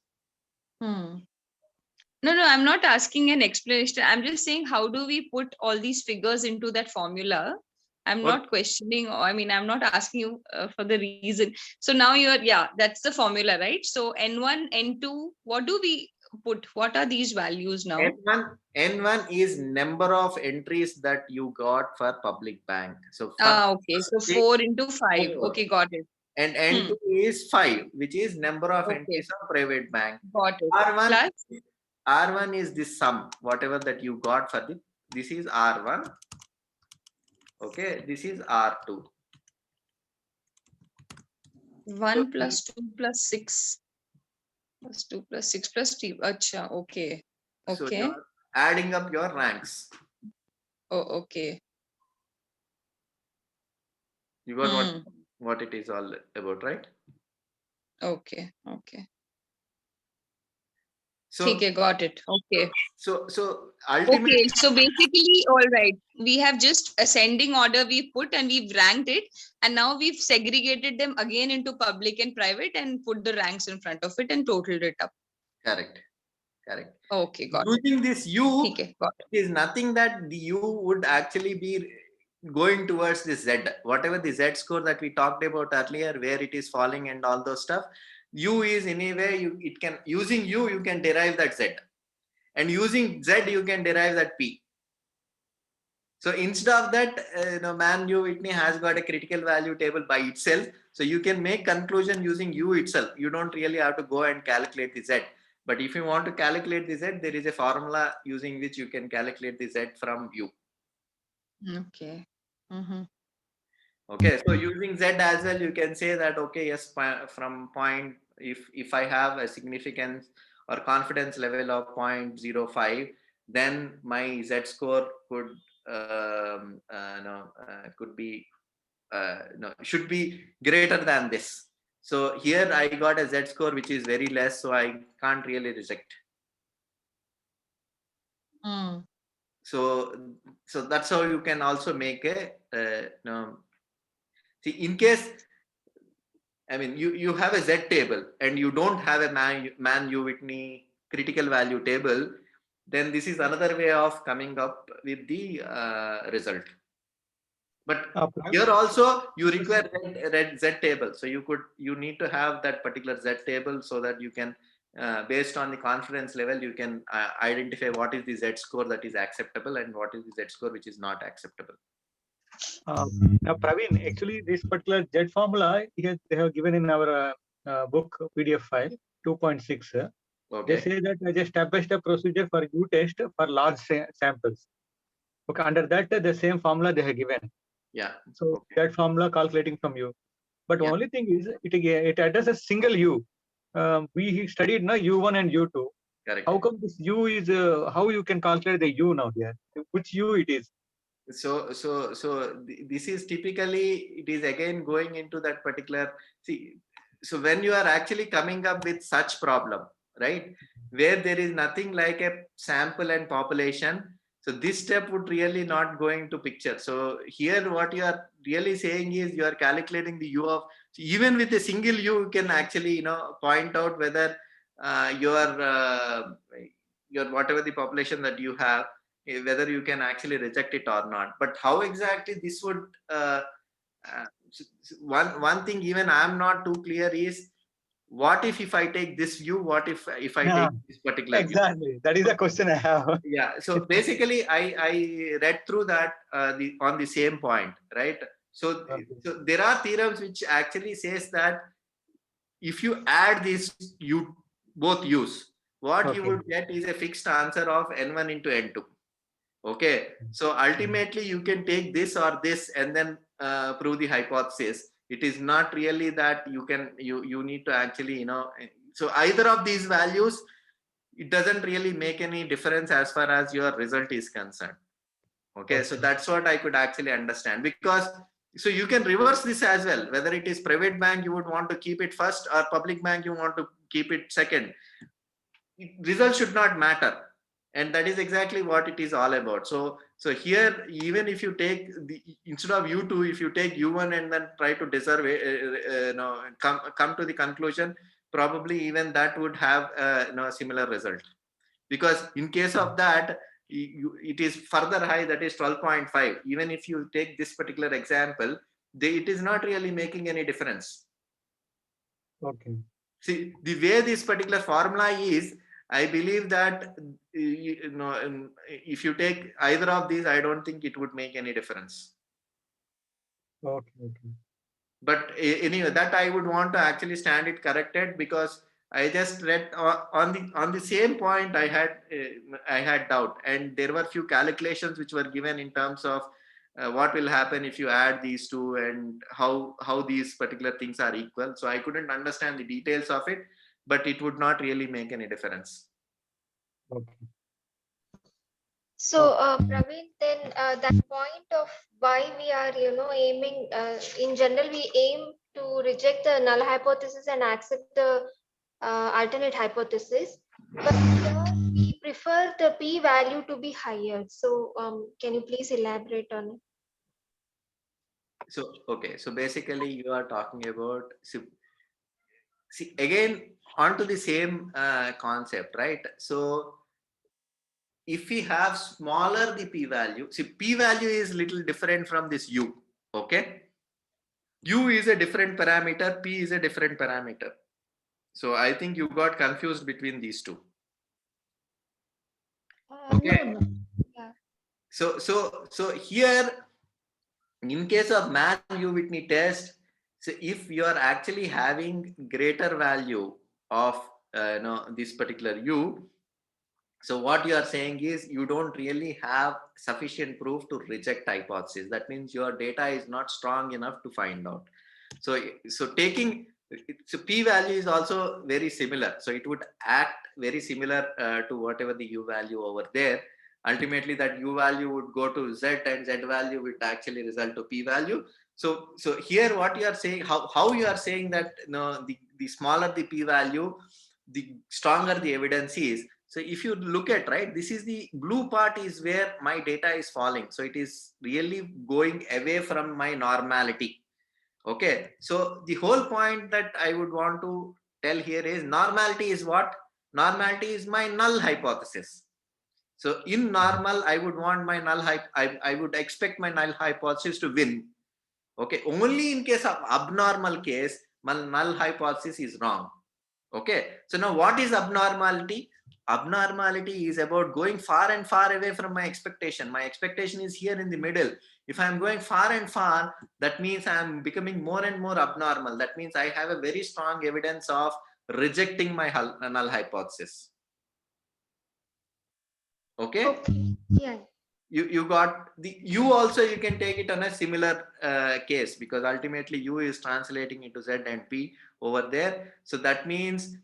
No, I'm not asking an explanation. I'm just saying, how do we put all these figures into that formula? I'm not questioning, I'm not asking you for the reason. So now that's the formula, right? So N1, N2, what do we put? What are these values now? N1 is number of entries that you got for public bank. So okay. So 4 into 5. 4. Okay, got it. And N2 is 5, which is number of entries of private bank. Got it. R1 is the sum, whatever that you got for this is R1. Okay, this is R2. 1 plus 2 plus 6 plus 2 plus 6 plus 3. Acha, okay. So you're adding up your ranks. Oh, okay. You got what it is all about, right? Okay. So Okay, got it. Okay. so ultimately, Okay, so basically, all right, we have just ascending order we put and we've ranked it, and now we've segregated them again into public and private and put the ranks in front of it and totaled it up. correct. Okay, got it. Using this U Okay, got it. is nothing that the U would actually be going towards this Z. Whatever the Z score that we talked about earlier, where it is falling and all those stuff, U is anyway, it can, using U, you can derive that Z. And using Z, you can derive that P. So instead of that, Man U Whitney has got a critical value table by itself. So you can make conclusion using U itself. You don't really have to go and calculate the Z. But if you want to calculate the Z, there is a formula using which you can calculate the Z from U. Okay. Okay, so using Z as well, you can say that, okay, yes, from point, if I have a significance or confidence level of 0.05, then my Z score could should be greater than this. So here I got a Z score which is very less, so I can't really reject. So that's how you can also make a see, in case, I mean, you have a Z table and you don't have a Man U Whitney critical value table, then this is another way of coming up with the result. But here also you require red Z table. So you need to have that particular Z table so that you can, based on the confidence level, you can identify what is the Z score that is acceptable and what is the Z score which is not acceptable. Now, Praveen, actually, this particular Z formula they have given in our book PDF file 2.6. Okay. They say that as a step-by-step procedure for U test for large samples. Okay, under that the same formula they have given. Yeah. So that formula calculating from U. But only thing is it addresses single U. We studied now U1 and U2. Correct. How come this U is how you can calculate the U now here? Which U it is? So this is typically, it is again going into that particular, see, so when you are actually coming up with such problem, right, where there is nothing like a sample and population, so this step would really not go into picture. So here what you are really saying is you are calculating the U of, even with a single U, you can actually point out whether your whatever the population that you have, whether you can actually reject it or not. But how exactly this would one thing even I'm not too clear is, what if I take this view, what if I take this particular exactly view? That is the question I have. Yeah, so basically I read through that on the same point, right? So there are theorems which actually says that if you add these both U's, what you would get is a fixed answer of N1 into N2. Okay, so ultimately you can take this or this and then prove the hypothesis. It is not really that you need to actually, so either of these values, it doesn't really make any difference as far as your result is concerned. Okay, so that's what I could actually understand, because so you can reverse this as well, whether it is private bank, you would want to keep it first, or public bank, you want to keep it second. Result should not matter. And that is exactly what it is all about. So here, even if you take instead of U2, if you take U1 and then try to deserve come to the conclusion, probably even that would have a similar result. Because in case of that, it is further high, that is 12.5. Even if you take this particular example, it is not really making any difference. Okay. See, the way this particular formula is, I believe that if you take either of these, I don't think it would make any difference. Okay. But anyway, that I would want to actually stand it corrected, because I just read on the same point I had doubt, and there were few calculations which were given in terms of what will happen if you add these two and how these particular things are equal. So I couldn't understand the details of it, but it would not really make any difference. Okay. So, Praveen, then that point of why we are, aiming, in general, we aim to reject the null hypothesis and accept the alternate hypothesis. But here we prefer the p value to be higher. So can you please elaborate on it? So, okay. So basically you are talking about, see again, onto the same concept, right? So if we have smaller the p-value, see p-value is little different from this u, okay? U is a different parameter, p is a different parameter. So I think you got confused between these two. Okay. No. Yeah. So here, in case of man U Whitney test, so if you are actually having greater value of this particular U, so what you are saying is you don't really have sufficient proof to reject hypothesis. That means your data is not strong enough to find out. So taking, so p-value is also very similar. So it would act very similar to whatever the u value over there. Ultimately, that u value would go to z, and z value would actually result to p-value. So here, what you are saying, how you are saying that the smaller the p-value, the stronger the evidence is. So if you look at, right, this is the blue part is where my data is falling. So it is really going away from my normality. Okay. So the whole point that I would want to tell here is normality is what? Normality is my null hypothesis. So in normal, I would want my null I would expect my null hypothesis to win. Okay. Only in case of abnormal case, my null hypothesis is wrong. Okay. So now what is abnormality? Abnormality is about going far and far away from my expectation. My expectation is here in the middle. If I'm going far and far, that means I'm becoming more and more abnormal. That means I have a very strong evidence of rejecting my null hypothesis. Okay. Yeah. You got the u also, you can take it on a similar case, because ultimately u is translating into z and p over there. So that means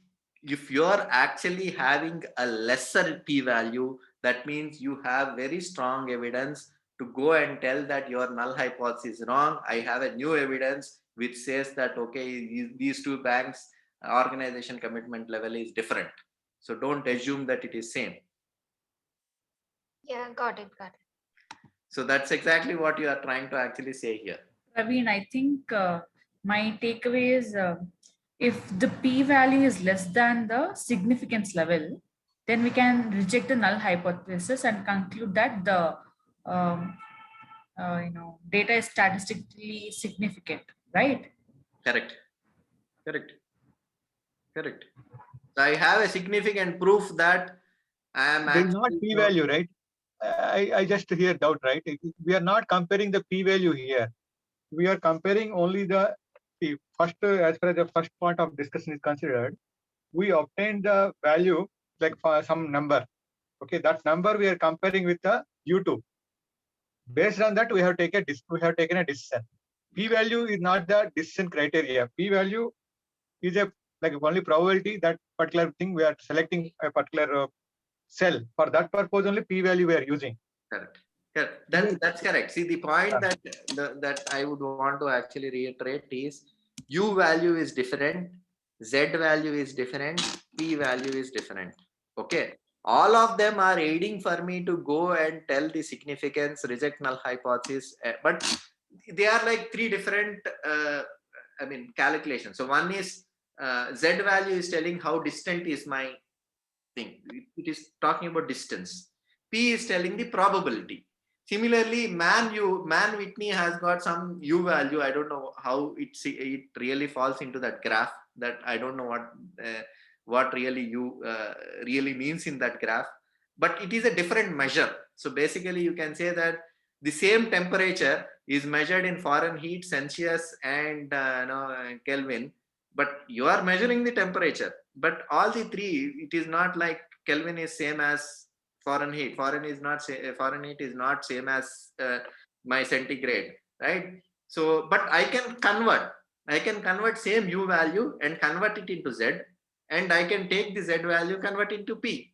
if you're actually having a lesser p-value, that means you have very strong evidence to go and tell that your null hypothesis is wrong. I have a new evidence which says that, okay, these two banks organization commitment level is different. So don't assume that it is same. Yeah, got it. So that's exactly what you are trying to actually say here. Praveen, I think my takeaway is if the p-value is less than the significance level, then we can reject the null hypothesis and conclude that the data is statistically significant, right? Correct. So I have a significant proof that I am There is not p-value, right? I just hear doubt, right? We are not comparing the p-value here. We are comparing only the first, as far as the first point of discussion is considered, we obtain the value like for some number. Okay, that number we are comparing with the U2. Based on that, we have taken a decision. P-value is not the decision criteria. P-value is a like only probability that particular thing we are selecting a particular cell. For that purpose, only p-value we are using. Correct. That's correct. See, the point that I would want to actually reiterate is U value is different, Z value is different, P value is different. Okay. All of them are aiding for me to go and tell the significance, reject null hypothesis, but they are like three different calculations. So one is Z value is telling how distant is my thing. It is talking about distance. P is telling the probability. Similarly, man Whitney has got some U value. I don't know how it really falls into that graph. That I don't know what really U really means in that graph. But it is a different measure. So basically, you can say that the same temperature is measured in Fahrenheit, Celsius, and Kelvin. But you are measuring the temperature. But all the three, it is not like Kelvin is same as Fahrenheit. Fahrenheit is not same as my centigrade, right? So, but I can convert same U value and convert it into Z, and I can take the Z value, convert into P.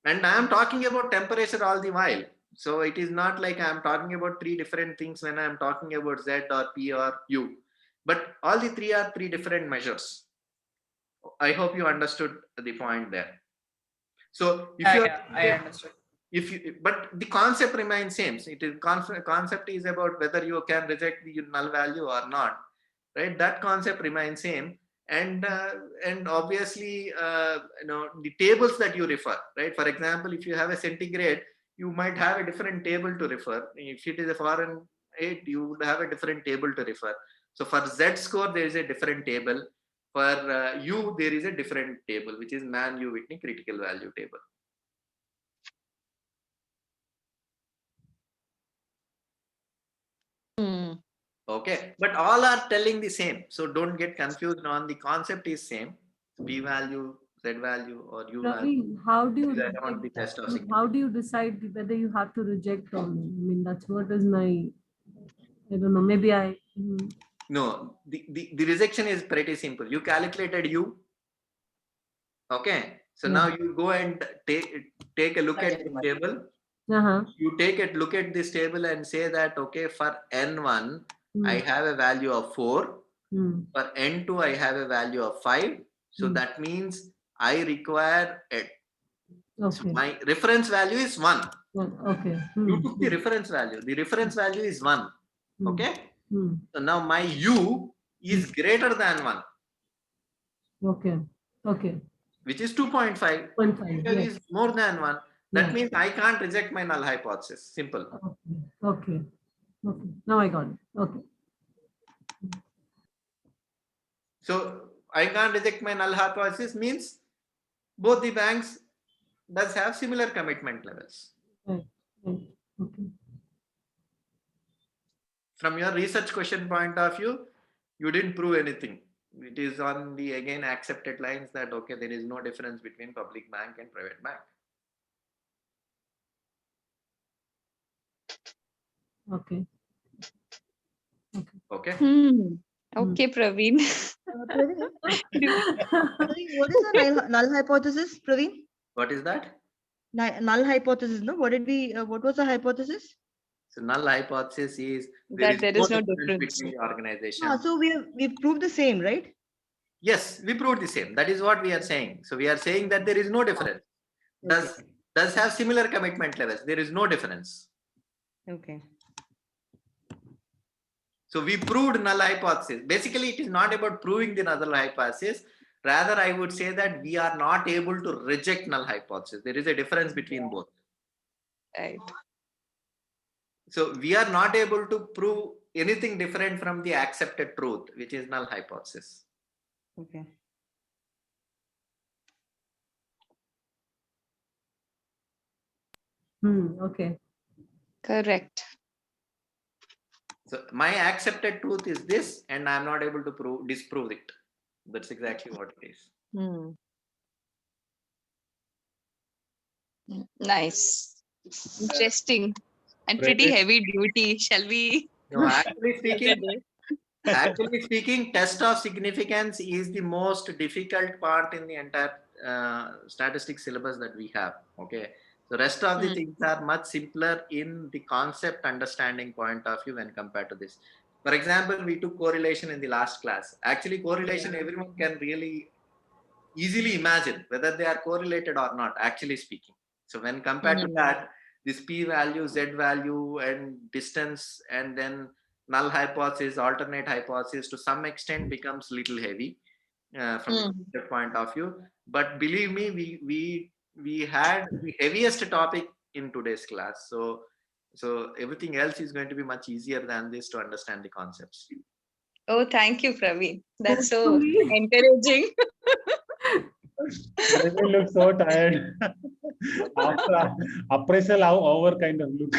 And I am talking about temperature all the while. So it is not like I am talking about three different things when I am talking about Z or P or U. But all the three are three different measures. I hope you understood the point there. So if you I understood. But the concept remains same. So it is concept is about whether you can reject the null value or not, right? That concept remains same. And obviously, the tables that you refer, right? For example, if you have a centigrade, you might have a different table to refer. If it is a Fahrenheit, you would have a different table to refer. So for Z score, there is a different table. For U, there is a different table, which is Mann U Whitney critical value table. Okay, but all are telling the same, so don't get confused on the concept is same. P value, Z value, or U value. How do you The test of how do you decide whether you have to reject or not? I mean, that's what is my, I don't know, maybe I. No, the rejection is pretty simple. You calculated U. Okay, so now you go and take a look at the table. You take a look at this table and say that, okay, for N1, I have a value of 4. For N2, I have a value of 5. So that means I require it. So my reference value is 1. Okay. You took the reference value. The reference value is 1. Okay. So now my U is greater than 1. Okay. Okay. Which is 2.5. 2.5. Yes. Is more than 1. That means I can't reject my null hypothesis. Simple. Okay. Okay. Now I got it. Okay. So I can't reject my null hypothesis means both the banks does have similar commitment levels. Right. Right. Okay. From your research question point of view, you didn't prove anything. It is on the again accepted lines that okay, there is no difference between public bank and private bank. Okay. Okay. Okay, Praveen. Praveen, what is the null hypothesis, Praveen? What is that? Null hypothesis, no? What did we? What was the hypothesis? So null hypothesis is that there is no difference difference between the organization. So we've proved the same, right? Yes, we proved the same. That is what we are saying. So we are saying that there is no difference. Does have similar commitment levels. There is no difference. Okay. So we proved null hypothesis. Basically, it is not about proving the null hypothesis. Rather, I would say that we are not able to reject null hypothesis. There is a difference between both. Right. So we are not able to prove anything different from the accepted truth, which is null hypothesis. Okay. Okay. Correct. So my accepted truth is this, and I'm not able to disprove it. That's exactly what it is. Nice. Interesting. And pretty heavy duty. Shall we? No, actually speaking, test of significance is the most difficult part in the entire statistics syllabus that we have. Okay. The rest of the things are much simpler in the concept understanding point of view when compared to this. For example, we took correlation in the last class. Actually, correlation, everyone can really easily imagine whether they are correlated or not, actually speaking. So when compared to that, this P value, Z value, and distance, and then null hypothesis, alternate hypothesis to some extent becomes little heavy from the point of view. But believe me, we had the heaviest topic in today's class. So everything else is going to be much easier than this to understand the concepts. Oh, thank you, Praveen. That's so encouraging. They look so tired. After appraisal, our kind of look.